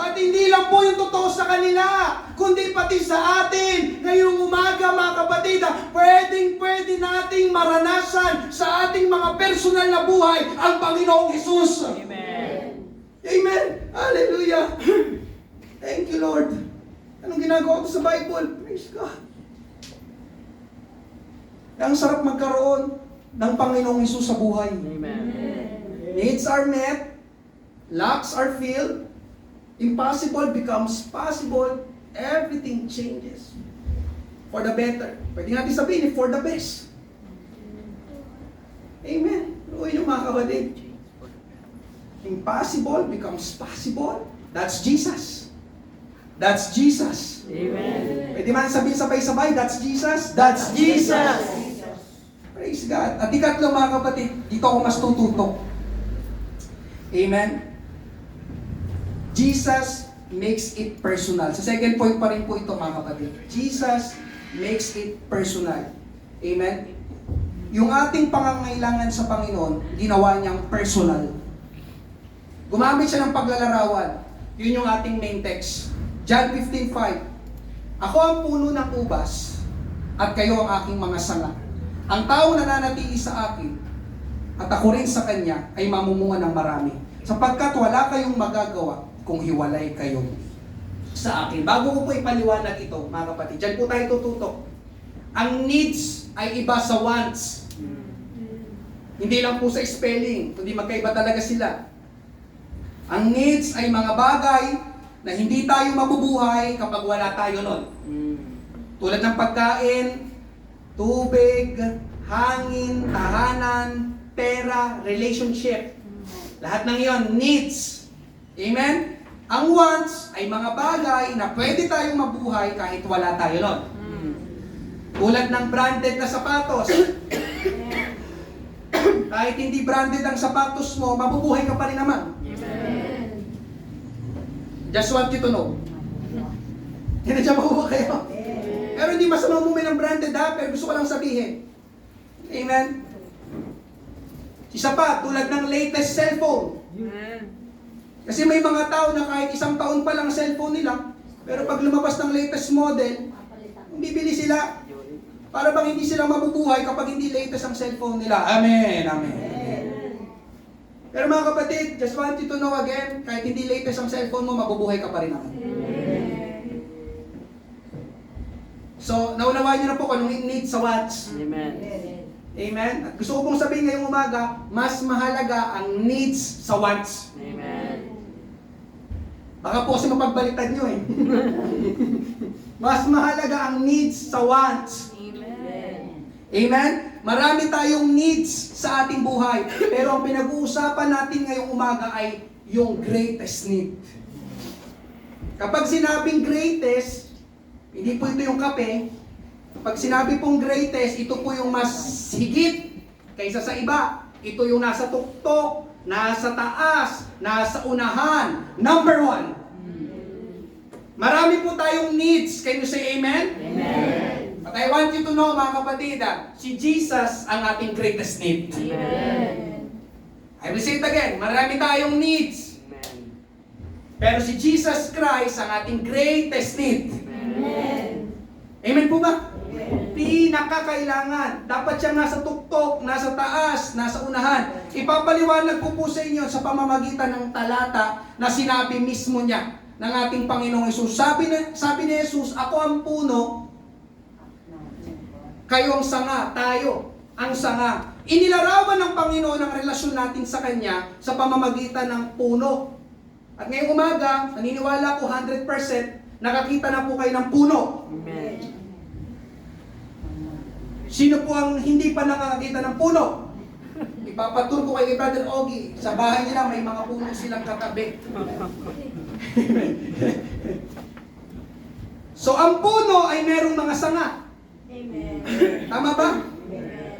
At hindi lang po yung totoo sa kanila, kundi pati sa atin. Ngayong umaga, mga kapatid, pwede nating maranasan sa ating mga personal na buhay ang Panginoong Hesus. Amen. Amen. Hallelujah. Thank you, Lord. Anong ginagawa ko sa Bible? Praise God. Ang sarap magkaroon ng Panginoong Hesus sa buhay. Amen. Needs are met, lacks are filled, impossible becomes possible, everything changes. For the better. Pwede natin sabihin, for the best. Amen. Uy, yung mga kapatid. Impossible becomes possible. That's Jesus. That's Jesus. Amen. Pwede man sabihin sabay-sabay, that's Jesus. That's Jesus. Praise God. At ikatlo, mga kapatid, dito ako mas tututok. Amen. Jesus makes it personal. Sa second point pa rin po ito, mga kapatid. Jesus makes it personal. Amen. Yung ating pangangailangan sa Panginoon, ginawa niyang personal. Gumamit siya ng paglalarawan. Yun yung ating main text. John 15:5. Ako ang puno ng ubas, at kayo ang aking mga sanga. Ang taong nananatili sa akin, at ako rin sa kanya, ay mamumunga ng marami. Sapagkat wala kayong magagawa kung hiwalay kayo sa akin. Bago ko po ipaliwanag ito, mga kapatid, dyan po tayo tututok. Ang needs ay iba sa wants. Hindi lang po sa spelling, kundi magkaiba talaga sila. Ang needs ay mga bagay na hindi tayo mabubuhay kapag wala tayo nun. Tulad ng pagkain, tubig, hangin, tahanan, pera, relationship. Lahat ng iyon, needs. Amen? Ang wants ay mga bagay na pwede tayong mabuhay kahit wala tayo nun. Tulad ng branded na sapatos. Kahit hindi branded ang sapatos mo, mabubuhay ka pa rin naman. Amen. Just want you to know. Hindi siya mabubuhay kayo. Pero hindi masama bumili ng branded ha, pero gusto ko lang sabihin. Amen? Isa pa, tulad ng latest cellphone. Kasi may mga tao na kahit isang taon pa lang cellphone nila, pero pag lumabas ng latest model, bibili sila. Para bang hindi sila mabubuhay kapag hindi latest ang cellphone nila. Amen, amen. Pero mga kapatid, just want you to know again, kahit hindi latest ang cellphone mo, mabubuhay ka pa rin naman. So, naunawaan niyo na po kung anong need sa wants. Amen. Amen? At gusto ko pong sabihin ngayong umaga, mas mahalaga ang needs sa wants. Amen. Baka po kasi mapagbaliktad nyo eh. Mas mahalaga ang needs sa wants. Amen? Marami tayong needs sa ating buhay. Pero ang pinag-uusapan natin ngayong umaga ay yung greatest need. Kapag sinabing greatest, hindi po ito yung kape. Pag sinabi pong greatest, ito po yung mas higit kaysa sa iba. Ito yung nasa tuktok, nasa taas, nasa unahan. Number one. Marami po tayong needs. Can you say amen? Amen. But I want you to know, mga kapatid, si Jesus ang ating greatest need. Amen. I will say it again. Marami tayong needs. Amen. Pero si Jesus Christ ang ating greatest need. Amen. Amen po ba? Pinakakailangan. Dapat siyang nasa tuktok, nasa taas, nasa unahan. Ipapaliwanag ko po sa inyo sa pamamagitan ng talata na sinabi mismo niya ng ating Panginoong Hesus. Sabi ni Hesus, ako ang puno, kayo ang sanga, tayo ang sanga. Inilarawan ng Panginoon ang relasyon natin sa Kanya sa pamamagitan ng puno. At ngayong umaga, naniniwala ko 100%, nakakita na po kayo ng puno. Amen. Sino po ang hindi pa nakakita ng puno? Ipapatur ko kay Brother Ogie. Sa bahay nila may mga puno silang katabi. So ang puno ay merong mga sanga. Amen. Tama ba?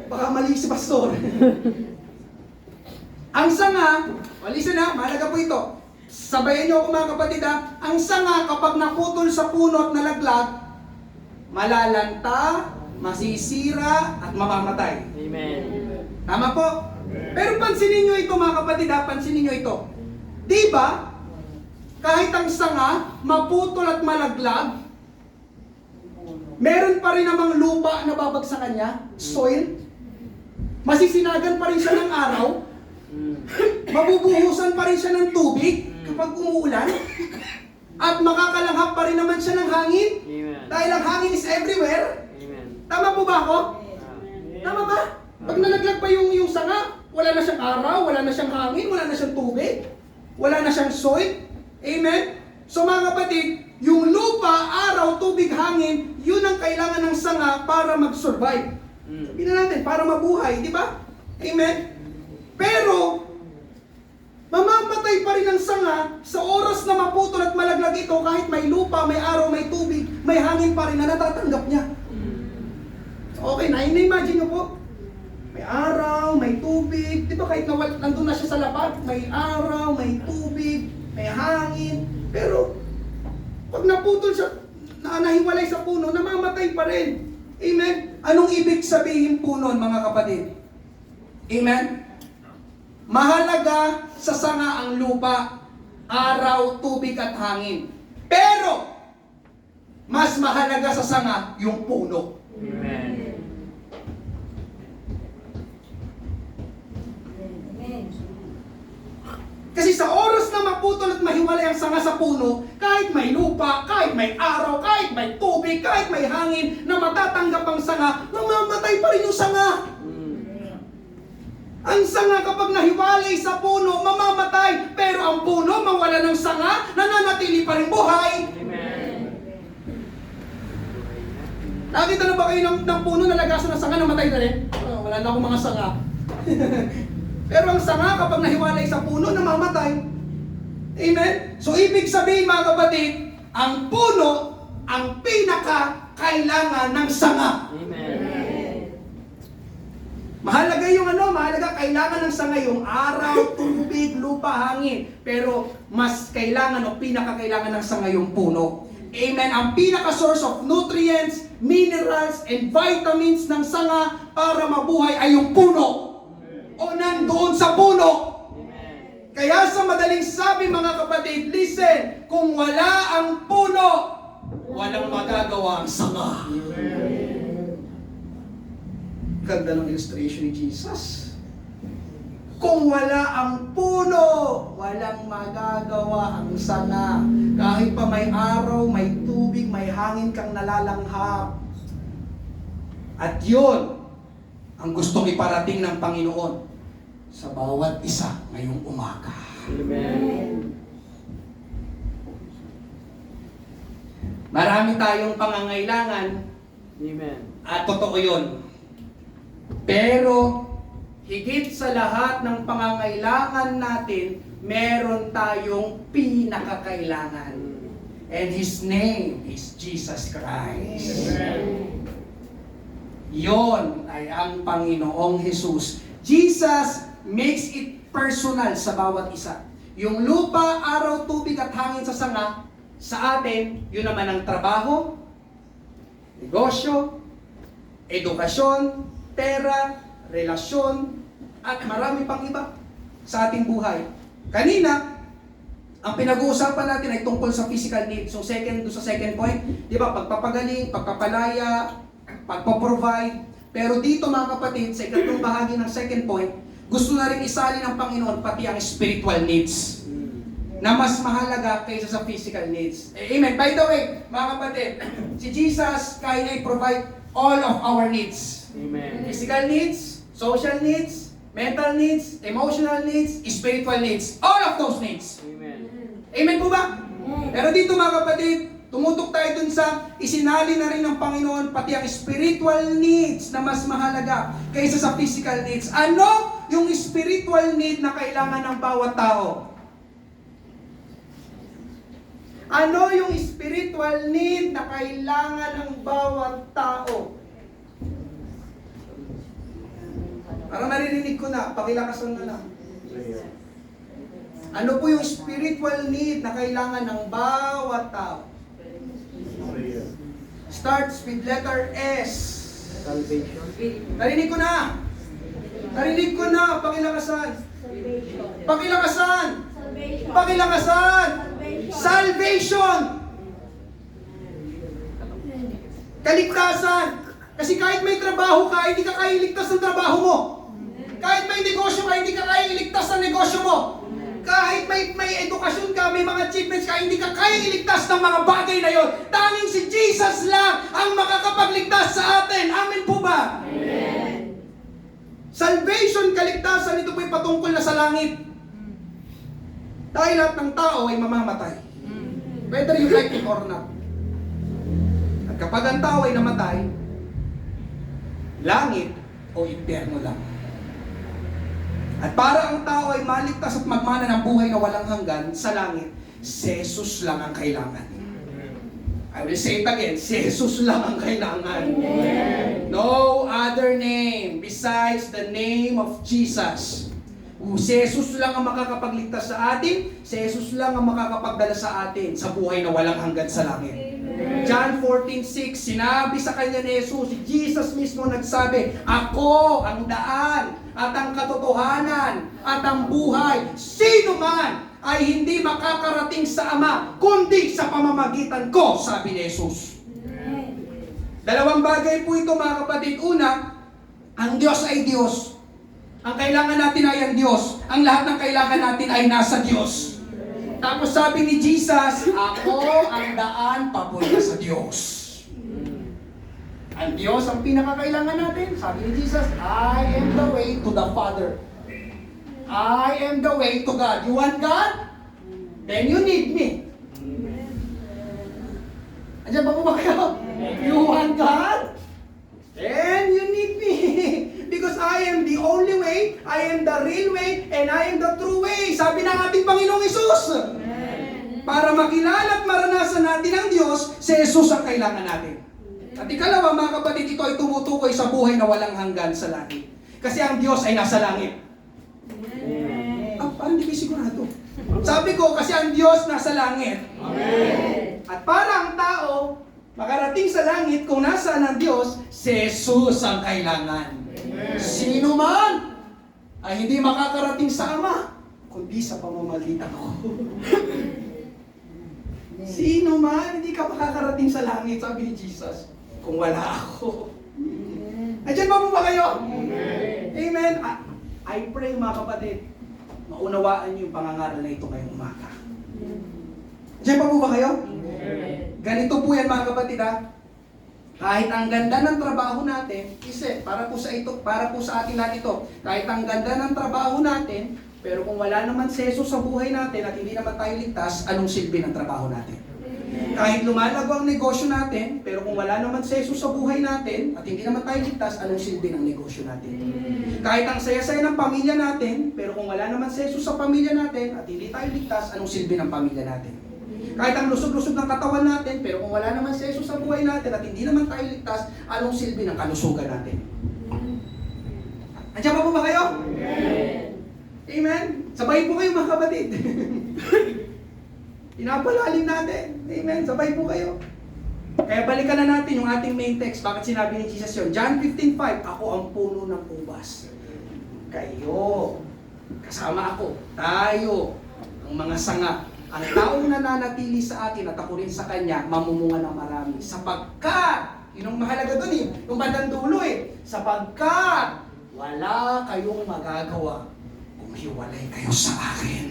Baka mali si pastor. Ang sanga, listen na, mahalaga po ito. Sabayan niyo ako mga kapatid ha, ang sanga kapag naputol sa puno at nalaglag, malalanta, masisira, at mamamatay. Amen. Tama po? Pero pansinin niyo ito mga kapatid ha, pansinin niyo ito. Di ba, kahit ang sanga, maputol at malaglag, meron pa rin namang lupa na babagsakan niya, soil. Masisinagan pa rin siya ng araw. Mabubuhusan pa rin siya ng tubig kapag umuulan. At makakalanghap pa rin naman siya ng hangin. Amen. Dahil ang hangin is everywhere. Amen. Tama po ba ako? Tama ba? Pag nalaglag pa yung sanga, wala na siyang araw, wala na siyang hangin, wala na siyang tubig, wala na siyang soil. Amen? So mga kapatid, yung lupa, araw, tubig, hangin, yun ang kailangan ng sanga para mag-survive. Sabihin na natin, para mabuhay, di ba? Amen? Pero, mamamatay pa rin ang sanga sa oras na maputol at malaglag ito kahit may lupa, may araw, may tubig, may hangin pa rin na natatanggap niya. Okay, na-imagine nyo po? May araw, may tubig, di ba kahit nandun na siya sa lapag, may araw, may tubig, may hangin, pero pag naputol siya, nahiwalay sa puno, namamatay pa rin. Amen? Anong ibig sabihin po nun, mga kapatid? Amen? Mahalaga sa sanga ang lupa, araw, tubig at hangin. Pero, mas mahalaga sa sanga yung puno. Amen. Kasi sa oras na maputol at mahiwalay ang sanga sa puno, kahit may lupa, kahit may araw, kahit may tubig, kahit may hangin na matatanggap ang sanga, mamamatay pa rin yung sanga. Ang sanga kapag nahiwalay sa puno, mamamatay. Pero ang puno, mawala ng sanga, nananatili pa rin buhay. Amen. Nakita na ba kayo ng puno na lagasan ng sanga, namatay na rin? Oh, wala na akong mga sanga. Pero ang sanga kapag nahiwalay sa puno, namamatay. Amen? So ibig sabihin mga kapatid, ang puno ang pinaka-kailangan ng sanga. Amen. Mahalaga yung mahalaga kailangan ng sanga yung araw, tubig, lupa, hangin. Pero mas kailangan o pinaka-kailangan ng sanga yung puno. Amen? Ang pinaka-source of nutrients, minerals, and vitamins ng sanga para mabuhay ay yung puno. O nandoon sa puno. Kaya sa madaling sabi mga kapatid, listen, kung wala ang puno, walang magagawa ang sanga. Ganda ng illustration ni Jesus. Kung wala ang puno, walang magagawa ang sanga. Kahit pa may araw, may tubig, may hangin kang nalalanghap. At yun, ang gustong iparating ng Panginoon sa bawat isa ngayong umaga. Amen. Marami tayong pangangailangan Amen. at totoo yun. Pero higit sa lahat ng pangangailangan natin, meron tayong pinakakailangan. And His name is Jesus Christ. Yon ay ang Panginoong Jesus. Jesus makes it personal sa bawat isa. Yung lupa, araw, tubig at hangin sa sanga, sa atin, yun naman ang trabaho, negosyo, edukasyon, pera, relasyon, at marami pang iba sa ating buhay. Kanina, ang pinag-uusapan natin ay tungkol sa physical needs. So sa second point, di ba, pagpapagaling, pagpapalaya, pagpaprovide. Pero dito mga kapatid, sa ikatlong bahagi ng second point, gusto na rin isali ng Panginoon pati ang spiritual needs na mas mahalaga kaysa sa physical needs. Amen. By the way, mga kapatid, si Jesus kaya i-provide all of our needs. Amen. Physical needs, social needs, mental needs, emotional needs, spiritual needs. All of those needs. Amen. Amen po ba? Pero dito mga kapatid, tumutok tayo dun sa isinali na rin ng Panginoon pati ang spiritual needs na mas mahalaga kaysa sa physical needs. Ano yung spiritual need na kailangan ng bawat tao? Ano yung spiritual need na kailangan ng bawat tao? Parang naririnig ko na, pakilakasan na lang. Ano po yung spiritual need na kailangan ng bawat tao? Starts with letter S. Salvation. Narinig ko na. Narinig ko na. Pakilakasan. Salvation. Pakilakasan. Salvation. Pakilakasan. Salvation. Kaligtasan. Kasi kahit may trabaho ka, hindi ka kaya iligtas ng trabaho mo. Kahit may negosyo ka, hindi ka kaya iligtas ng negosyo mo. Kahit may edukasyon ka, may mga achievements ka, hindi ka kaya iligtas ng mga bagay na yon. Tanging si Jesus lang ang makakapagligtas sa atin. Amen po ba? Amen. Salvation, kaligtasan, ito po'y patungkol na sa langit. Dahil lahat ng tao ay mamamatay. Whether you like it or not. At kapag ang tao ay namatay, langit o impyerno lang. At para ang tao ay maligtas at magmana ng buhay na walang hanggan sa langit, si Jesus lang ang kailangan. I will say it again, si Jesus lang ang kailangan. Amen. No other name besides the name of Jesus. Si Jesus lang ang makakapagligtas sa atin, si Jesus lang ang makakapagdala sa atin sa buhay na walang hanggan sa langit. John 14:6, sinabi sa kanya ni Jesus, si Jesus mismo nagsabi, ako ang daan at ang katotohanan at ang buhay. Sino man ay hindi makakarating sa Ama, kundi sa pamamagitan ko, sabi ni Jesus. Dalawang bagay po ito mga kapatid. Una, ang Diyos ay Diyos. Ang kailangan natin ay ang Diyos. Ang lahat ng kailangan natin ay nasa Diyos. Tapos sabi ni Jesus, ako ang daan papunta sa Diyos. Ang Diyos ang pinakakailangan natin. Sabi ni Jesus, I am the way to the Father. I am the way to God. You want God? Then you need me. Andiyan ba po ba kayo? You want God? Then you need me. Because I am the only way, I am the real way, and I am the true way. Sabi ng ating Panginoong Hesus. Para makilala at maranasan natin ang Diyos, si Jesus ang kailangan natin. At ikalawa, mga kapatid, ito ay tumutukoy sa buhay na walang hanggan sa langit. Kasi ang Diyos ay nasa langit. Parang hindi kayo sigurado. Sabi ko, kasi ang Diyos nasa langit. Amen. At para ang tao makarating sa langit, kung nasaan ang Diyos, si Jesus ang kailangan. Sino man ay hindi makakarating sa Ama, kundi sa pamamagitan ko. Sino man hindi ka makakarating sa langit, sabi ni Jesus, kung wala ako. Andiyan ba po ba kayo? Amen. I pray mga kapatid, maunawaan niyo yung pangangaral na ito ngayong umaga. Andiyan pa po ba kayo? Ganito po yan mga kapatid ha. Kahit ang ganda ng trabaho natin, para po sa atin lahat ito. Kahit ang ganda ng trabaho natin, pero kung wala naman si Jesus sa buhay natin at hindi naman tayo ligtas, anong silbi ng trabaho natin? Kahit lumalago ang negosyo natin, pero kung wala naman si Jesus sa buhay natin at hindi naman tayo ligtas, anong silbi ng negosyo natin? Kahit ang saya-saya ng pamilya natin, pero kung wala naman si Jesus sa pamilya natin at hindi tayo ligtas, anong silbi ng pamilya natin? Kahit ang lusog-lusog ng katawan natin, pero kung wala naman si Jesus sa buhay natin at hindi naman tayo ligtas, anong silbi ng kalusugan natin? Andiyan pa po ba kayo? Amen? Sabay po kayo mga kapatid. Pinapalalim natin. Amen? Sabay po kayo. Kaya balikan na natin yung ating main text. Bakit sinabi ni Jesus yun? John 15:5, ako ang puno ng ubas. Kayo, kasama ako, tayo, ang mga sanga. Ang taong nananatili sa akin at ako rin sa kanya, mamumunga ng marami. Sapagkat, yun ang mahalaga dun eh, yung bandang dulo eh, sapagkat wala kayong magagawa kung hiwalay kayo sa akin.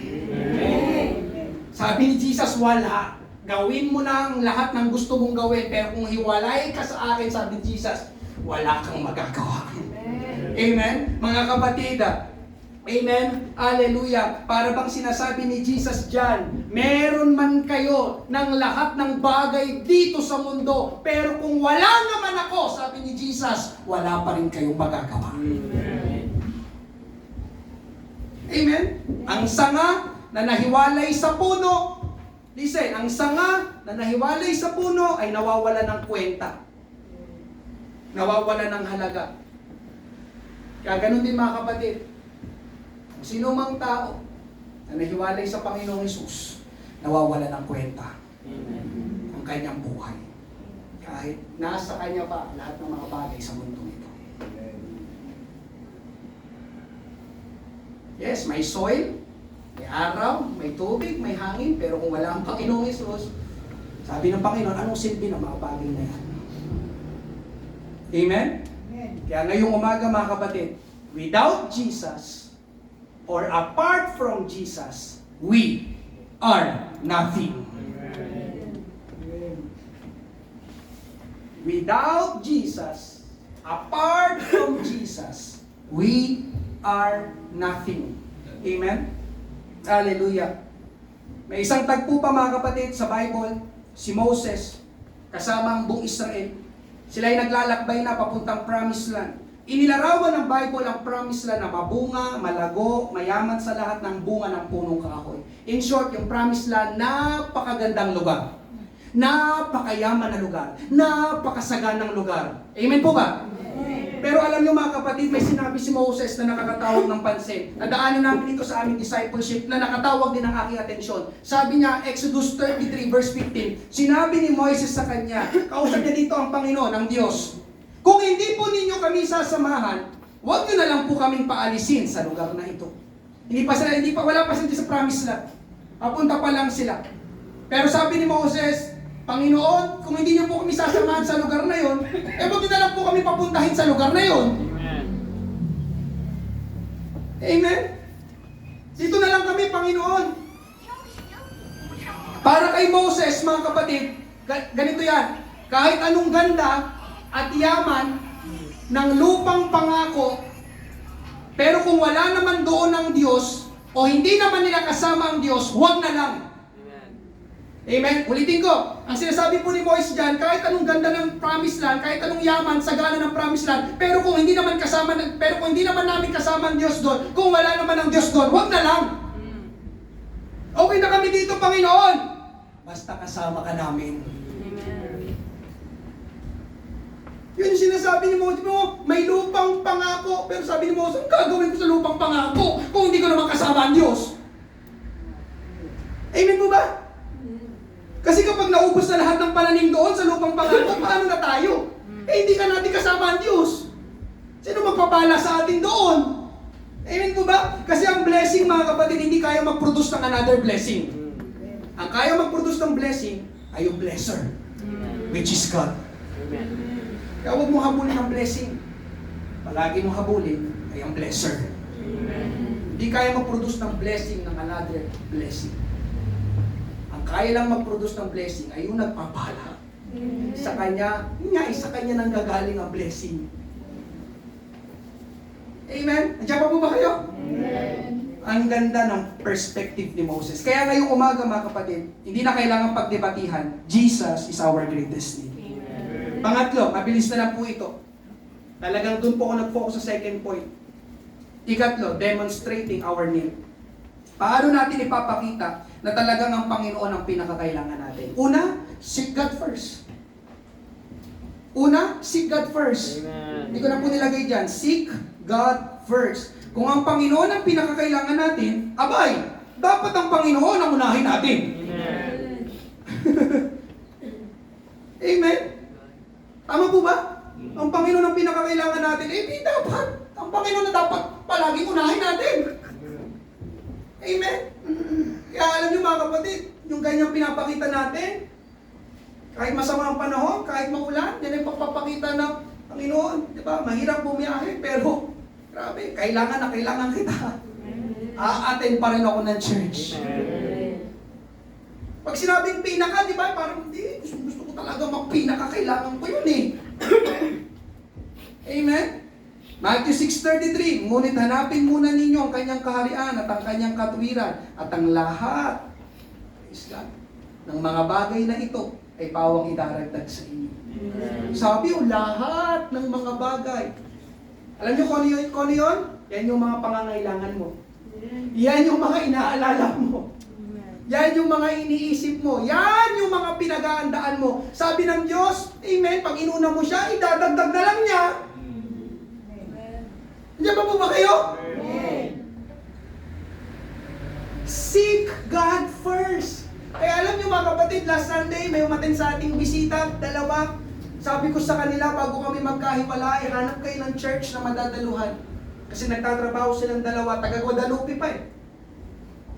Sabi ni Jesus, wala. Gawin mo na ang lahat ng gusto mong gawin, pero kung hiwalay ka sa akin, sabi ni Jesus, wala kang magagawa. Amen? Mga kapatid, amen? Hallelujah. Para bang sinasabi ni Jesus dyan, meron man kayo ng lahat ng bagay dito sa mundo, pero kung wala naman ako, sabi ni Jesus, wala pa rin kayong magagawa. Amen? Ang sanga na nahiwalay sa puno, listen, ang sanga na nahiwalay sa puno ay nawawala ng kwenta. Nawawala ng halaga. Kaya ganun din mga kapatid. Sino mang tao na nahiwalay sa Panginoong Hesus, nawawala ng kwenta Amen. ang kanyang buhay. Kahit nasa kanya pa lahat ng mga bagay sa mundo ito. Yes, may soil, may araw, may tubig, may hangin, pero kung wala ang Panginoong Hesus, sabi ng Panginoon, anong silbi ng mga bagay na yan? Amen? Kaya ngayong umaga mga kapatid, without Jesus, or apart from Jesus, we are nothing. Without Jesus, apart from Jesus, we are nothing. Amen? Hallelujah. May isang tagpo pa mga kapatid sa Bible, si Moses, kasama ang buong Israel. Sila ay naglalakbay na papuntang Promised Land. Inilarawan ng Bible ang Promised Land na mabunga, malago, mayaman sa lahat ng bunga ng punong kahoy. In short, yung Promised Land, napakagandang lugar. Napakayaman na lugar. Napakasaganang lugar. Amen po ba? Pero alam niyo mga kapatid, may sinabi si Moses na nakakatawag ng pansin. Nadaanan namin ito sa aming discipleship na nakatawag din ang aking atensyon. Sabi niya, Exodus 33 verse 15, sinabi ni Moises sa kanya, kausap niya dito ang Panginoon, ang Diyos, kung hindi po ninyo kami sasamahan, huwag niyo na lang po kaming paalisin sa lugar na ito. Wala pa sila sa Promised Land. Papunta pa lang sila. Pero sabi ni Moses, Panginoon, kung hindi niyo po kami sasamahan sa lugar na yon, huwag niyo na lang po kami papuntahin sa lugar na yon. Amen. Amen? Dito na lang kami, Panginoon. Para kay Moses, mga kapatid, ganito yan. Kahit anong ganda at yaman ng lupang pangako, pero kung wala naman doon ang Diyos, o hindi naman nila kasama ang Diyos, huwag na lang. Amen? Ulitin ko, ang sinasabi po ni Moises dyan, kahit anong ganda ng Promised Land, kahit anong yaman, sagana ng Promised Land, pero kung hindi naman namin kasama ang Diyos doon, kung wala naman ang Diyos doon, wag na lang. Okay na kami dito, Panginoon. Basta kasama ka namin. Yun yung sinasabi ni Moses, may lupang pangako. Pero sabi ni Moses, ang gagawin ko sa lupang pangako kung hindi ko naman kasama ang Diyos? Amen po ba? Kasi kapag naubos na lahat ng pananim doon sa lupang pangako, paano na tayo? Hindi ka natin kasama ang Diyos. Sino magpapala sa atin doon? Amen po ba? Kasi ang blessing, mga kapatid, hindi kaya mag-produce ng another blessing. Ang kaya mag-produce ng blessing ay yung blesser, which is God. Kaya huwag mo habulin ang blessing. Palagi mo habulin ay ang blesser. Hindi kaya mag-produce ng blessing ng another blessing. Ang kaya lang mag-produce ng blessing ay yung nagpapala. Sa kanya nang gagaling ang blessing. Amen? Nandiyan pa po ba kayo? Amen. Ang ganda ng perspective ni Moses. Kaya ngayong umaga mga kapatid, hindi na kailangan pagdebatihan. Jesus is our greatest need. Pangatlo, mabilis na lang po ito. Talagang doon po ako nag-focus sa second point. Ikatlo, demonstrating our need. Paano natin ipapakita na talagang ang Panginoon ang pinakakailangan natin? Una, seek God first. Una, seek God first. Amen. Hindi ko na po nilagay dyan. Seek God first. Kung ang Panginoon ang pinakakailangan natin, abay, dapat ang Panginoon ang unahin natin. Amen. Amen? Tama po ba? Ang Panginoon ang pinakakailangan natin, di dapat. Ang Panginoon na dapat palaging unahin natin. Amen? Kaya alam niyo mga kapatid, yung ganyang pinapakita natin, kahit masama ang panahon, kahit maulan, yan ang pagpapakita ng Panginoon. Di ba? Mahirap bumiyahe, pero grabe, kailangan na kailangan kita. A-attend pa rin ako ng church. Pag sinabing pinaka, di ba? Parang hindi, gusto ko talaga magpinaka, kailangan ko yun eh. Amen? Matthew 6:33, ngunit hanapin muna ninyo ang kanyang kaharian at ang kanyang katuwiran at ang lahat ng mga bagay na ito ay pawang idaragdag sa inyo. Sabi lahat ng mga bagay. Alam niyo kung ano yun? Yan yung mga pangangailangan mo. Yan yung mga inaalala mo. Yan yung mga iniisip mo. Yan yung mga pinag-aandaan mo. Sabi ng Diyos, amen, pag inuna mo siya, idadagdag na lang niya. Nandiyan pa po ba kayo? nurse. Kaya alam niyo mga kapatid, last Sunday may umaten sa ating bisita, dalawa. Sabi ko sa kanila bago kami magkahiwalay, hanap kayo ng church na madadaluhan. Kasi nagtatrabaho silang dalawa, taga Guadalupe pa eh.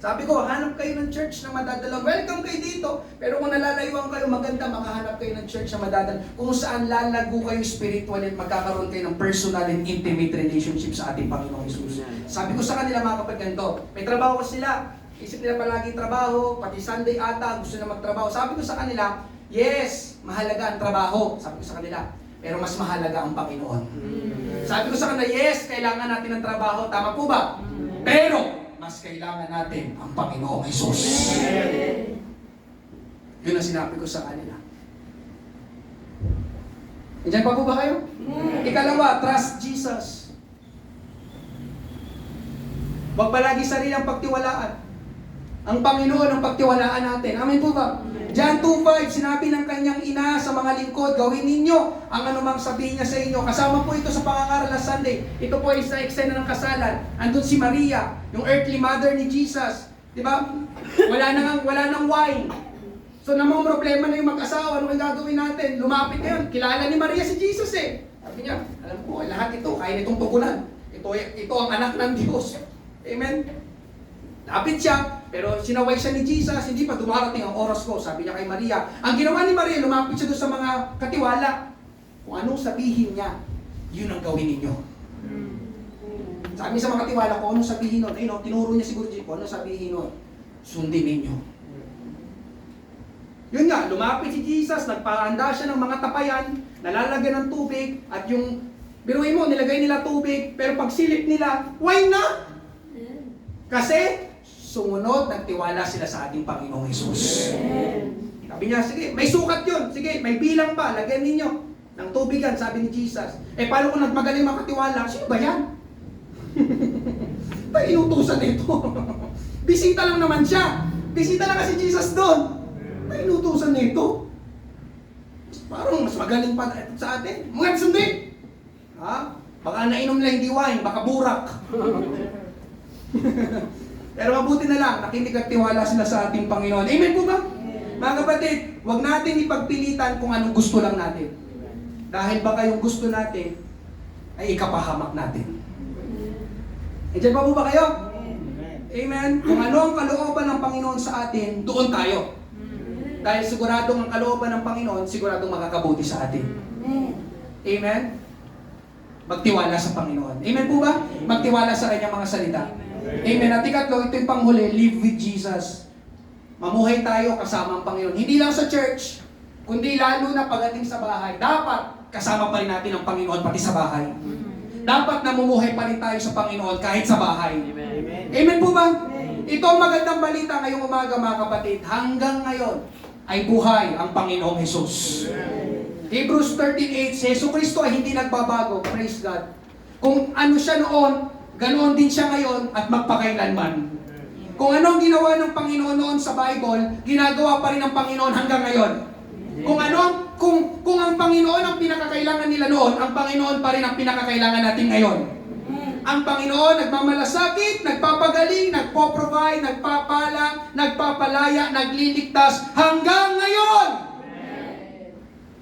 Sabi ko, hanap kayo ng church na madadaluhan. Welcome kayo dito. Pero kung nalalayuan kayo, maganda makahanap kayo ng church na madadaluhan. Kung saan lalago kayo spiritually at magkakaroon kayo ng personal and intimate relationship sa ating Panginoong Hesus. Sabi ko sa kanila mga kapatid ganito, may trabaho sila. Isip nila palaging trabaho, pati Sunday ata, gusto na magtrabaho. Sabi ko sa kanila, yes, mahalaga ang trabaho. Sabi ko sa kanila, pero mas mahalaga ang Panginoon. Sabi ko sa kanila, yes, kailangan natin ng trabaho. Tama po ba? Pero, mas kailangan natin ang Panginoong Hesus. Yun ang sinabi ko sa kanila. Nandiyan pa po ba kayo? Ikalawa, trust Jesus. Huwag palagi sarili ang pagtiwalaan. Ang Panginoon ang pagtiwalaan natin. Amen po ba? John 2:5, sinabi ng kanyang ina sa mga lingkod, gawin ninyo ang anumang sabihin niya sa inyo. Kasama po ito sa pangangaral na Sunday. Ito po ay sa eksena ng kasalan. Andun si Maria, yung earthly mother ni Jesus. Di ba? Wala nang wine. So namang problema na yung mag-asawa, ano yung gagawin natin? Lumapit ngayon. Kilala ni Maria si Jesus eh. Sabi niya, alam ko, lahat ito, kaya nitong tugunan. Ito ang anak ng Diyos. Amen? Lapit siya, pero sinaway siya ni Jesus, hindi pa dumarating ang oras ko, sabi niya kay Maria. Ang ginawa ni Maria, lumapit siya doon sa mga katiwala. Kung anong sabihin niya, yun ang gawin ninyo. Sabi sa mga katiwala, kung anong sabihin nun, ayun, tinuro niya siguro kung anong sabihin nun, sundin ninyo. Yun nga, lumapit si Jesus, nagpahanda siya ng mga tapayan, nalalagyan ng tubig, at yung, biruin mo, nilagay nila tubig, pero pagsilip nila, wine na! Kasi, sumunod, nagtiwala sila sa ating Panginoong Hesus. Sabi niya, sige, may sukat yun. Sige, may bilang pa, lagyan ninyo ng tubigan, sabi ni Jesus. Eh, paano kung nagmagaling makatiwala? Sino ba yan? Tayo inutusan nito. Bisita lang naman siya. Bisita lang kasi Jesus doon. Tayo inutusan nito. Parang mas magaling pa sa atin. Mga sundi! Ha? Baka nainom lang hindi wine, baka burak. Pero mabuti na lang, nakinig at tiwala sila sa ating Panginoon. Amen po ba? Mga kapatid, huwag natin ipagpilitan kung anong gusto lang natin. Dahil baka yung gusto natin ay ikapahamak natin. Diyan pa po ba kayo? Amen? Kung ano ang kalooban ng Panginoon sa atin, doon tayo. Dahil siguradong ang kalooban ng Panginoon, siguradong makakabuti sa atin. Amen? Magtiwala sa Panginoon. Amen po ba? Magtiwala sa kanyang mga salita. Amen. At ikatlo, ito yung panghuli, live with Jesus. Mamuhay tayo kasama ang Panginoon. Hindi lang sa church, kundi lalo na pagdating sa bahay. Dapat kasama pa rin natin ang Panginoon pati sa bahay. Dapat namumuhay pa rin tayo sa Panginoon kahit sa bahay. Amen. Amen po ba? Ito ang magandang balita ngayong umaga mga kapatid. Hanggang ngayon ay buhay ang Panginoong Hesus. Hebrews 13:8, si Yesu Cristo ay hindi nagbabago. Praise God. Kung ano siya noon, ganoon din siya ngayon at magpakailanman. Kung ano ang ginawa ng Panginoon noon sa Bible, ginagawa pa rin ng Panginoon hanggang ngayon. Kung ang Panginoon ang pinakakailangan nila noon, ang Panginoon pa rin ang pinakakailangan natin ngayon. Ang Panginoon nagmamalasakit, nagpapagaling, nagpo-provide, nagpapala, nagpapalaya, nagliligtas hanggang ngayon.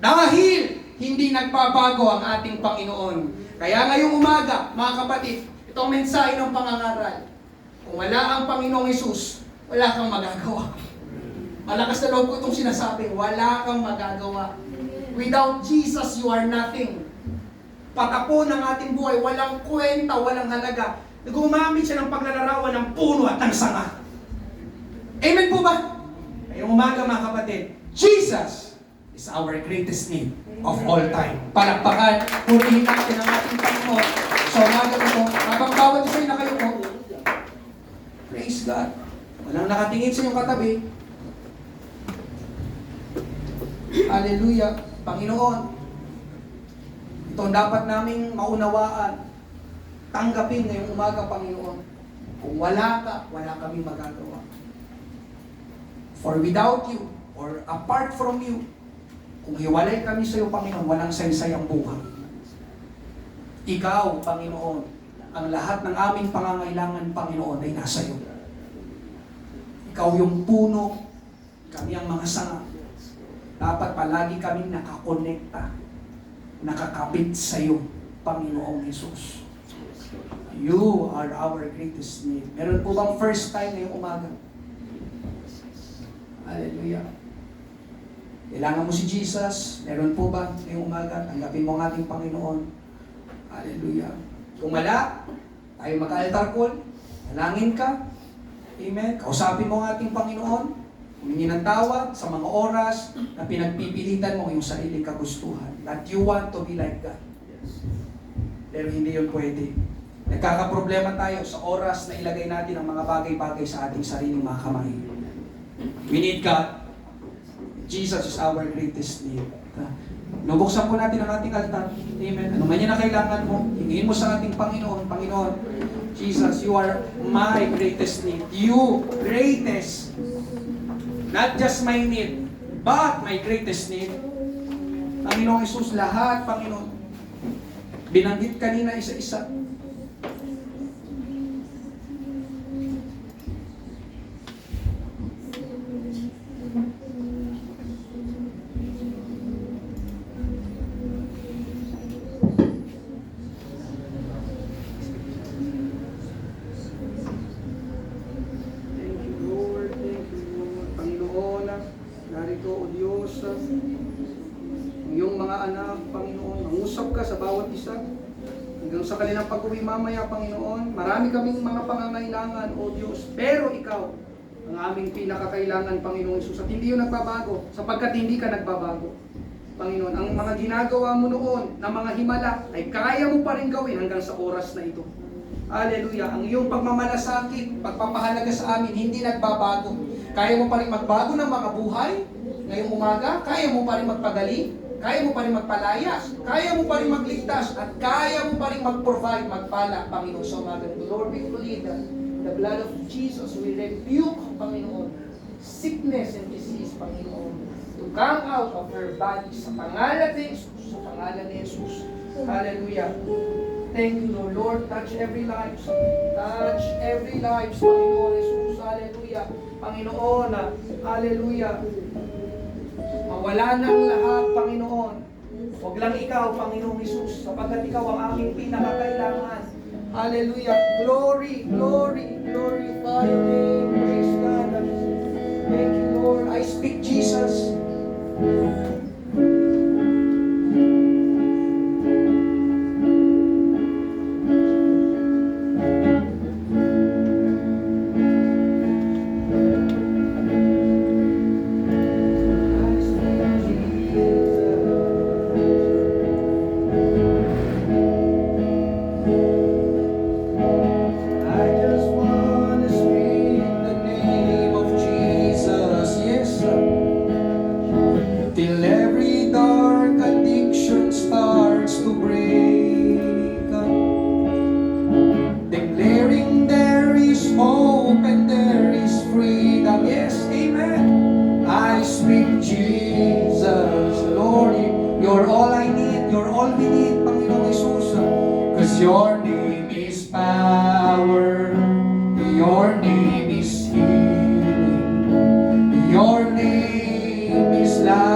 Dahil hindi nagbabago ang ating Panginoon. Kaya ngayong umaga, mga kapatid, itong mensahe ng pangangaral. Kung wala ang Panginoong Hesus, wala kang magagawa. Malakas na loob ko itong sinasabi, wala kang magagawa. Without Jesus, you are nothing. Patapon ng ating buhay, walang kwenta, walang halaga. Gumamit siya ng paglalarawan ng puno at ng sanga. Amen po ba? Ngayong umaga mga kapatid, Jesus is our greatest need of all time. Palakpakan, purihin natin ang ating Panginoon. So, umaga ito, habang bawat isa na kayo po, praise God. Walang nakatingin sa iyong katabi. Hallelujah. Panginoon, ito ang dapat naming maunawaan. Tanggapin ngayong umaga, Panginoon. Kung wala ka, wala kaming magagawa. For without you, or apart from you, kung hiwalay kami sa iyo, Panginoon, walang saysay ang buhay. Ikaw, Panginoon, ang lahat ng aming pangangailangan, Panginoon, ay nasa iyo. Ikaw yung puno, kami ang mga sanga. Dapat palagi kaming nakakonekta, nakakapit sa iyo, Panginoong Jesus. You are our greatest need. Meron po bang first time ngayong umaga? Hallelujah. Kailangan mo si Jesus. Meron po ba ngayong umaga? Tanggapin mo ang ating Panginoon. Hallelujah. Kung wala, tayo mag-altar call. Dalangin ka. Amen. Kausapin mo ang ating Panginoon. Humingi ng tawad sa mga oras na pinagpipilitan mo yung sariling kagustuhan. That you want to be like God. Pero hindi yun pwede. Nagkakaproblema tayo sa oras na ilagay natin ang mga bagay-bagay sa ating sariling mga kamay. We need God. Jesus is our greatest need. Nubuksan po natin ang ating altar. Amen. Ano man yan na kailangan mo, hingin mo sa ating Panginoon. Panginoon, Jesus, you are my greatest need. You, greatest. Not just my need, but my greatest need. Panginoong Jesus, lahat, Panginoon. Binanggit kanina isa-isa. Narito, O Diyos, ang iyong mga anak, Panginoon, mangusap ka sa bawat isa. Hanggang sa kanilang pag-uwi mamaya, Panginoon, marami kaming mga pangangailangan, O Diyos. Pero Ikaw, ang aming pinakakailangan, Panginoon Jesus. At hindi yun nagbabago, sapagkat hindi ka nagbabago. Panginoon, ang mga ginagawa mo noon na mga himala ay kaya mo pa rin gawin hanggang sa oras na ito. Hallelujah. Ang iyong pagmamalasakit, pagpapahalaga sa amin, hindi nagbabago. Kaya mo pa rin magbago ng mga buhay ngayong umaga, kaya mo pa rin magpagaling, kaya mo pa rin magpalayas, kaya mo pa rin magligtas, at kaya mo pa rin mag-provide, magpala, Panginoon, sa umaga. Lord, we plead the blood of Jesus. We rebuke, Panginoon, sickness and disease, Panginoon, to come out of her body sa pangalan ni Jesus, sa pangalan ni Jesus. Hallelujah. Thank you, Lord. Lord, touch every life. Touch every life, Panginoon Jesus. Hallelujah. Panginoon, hallelujah. Mawala ng lahat, Panginoon. Huwag lang ikaw, Panginoong Jesus, sapagkat ikaw ang aming pinakakailangan. Hallelujah. Glory, glory, glorify your name. Praise God. Thank you, Lord. I speak Jesus. Till every dark addiction starts to break, declaring there is hope and there is freedom. Yes, amen. I speak Jesus, Lord, you're all I need, you're all we need, Panginoong Jesus, because your name is power, your name is healing, your name is life.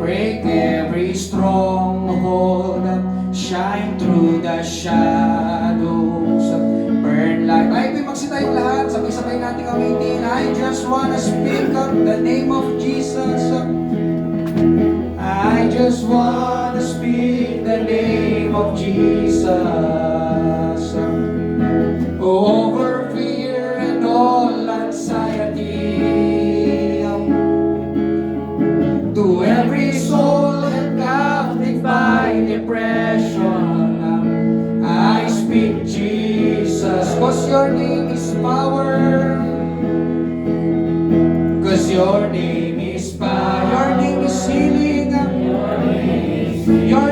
Break every stronghold, shine through the shadows, burn like. Ay, magsita yung lahat, sabay-sabay natin gamitin. I just wanna speak up the name of Jesus. I just wanna speak the name of Jesus. Over fear and all anxiety, to every soul held captive by depression, I speak Jesus, 'cause your name is power, 'cause your name is power, your name is healing, your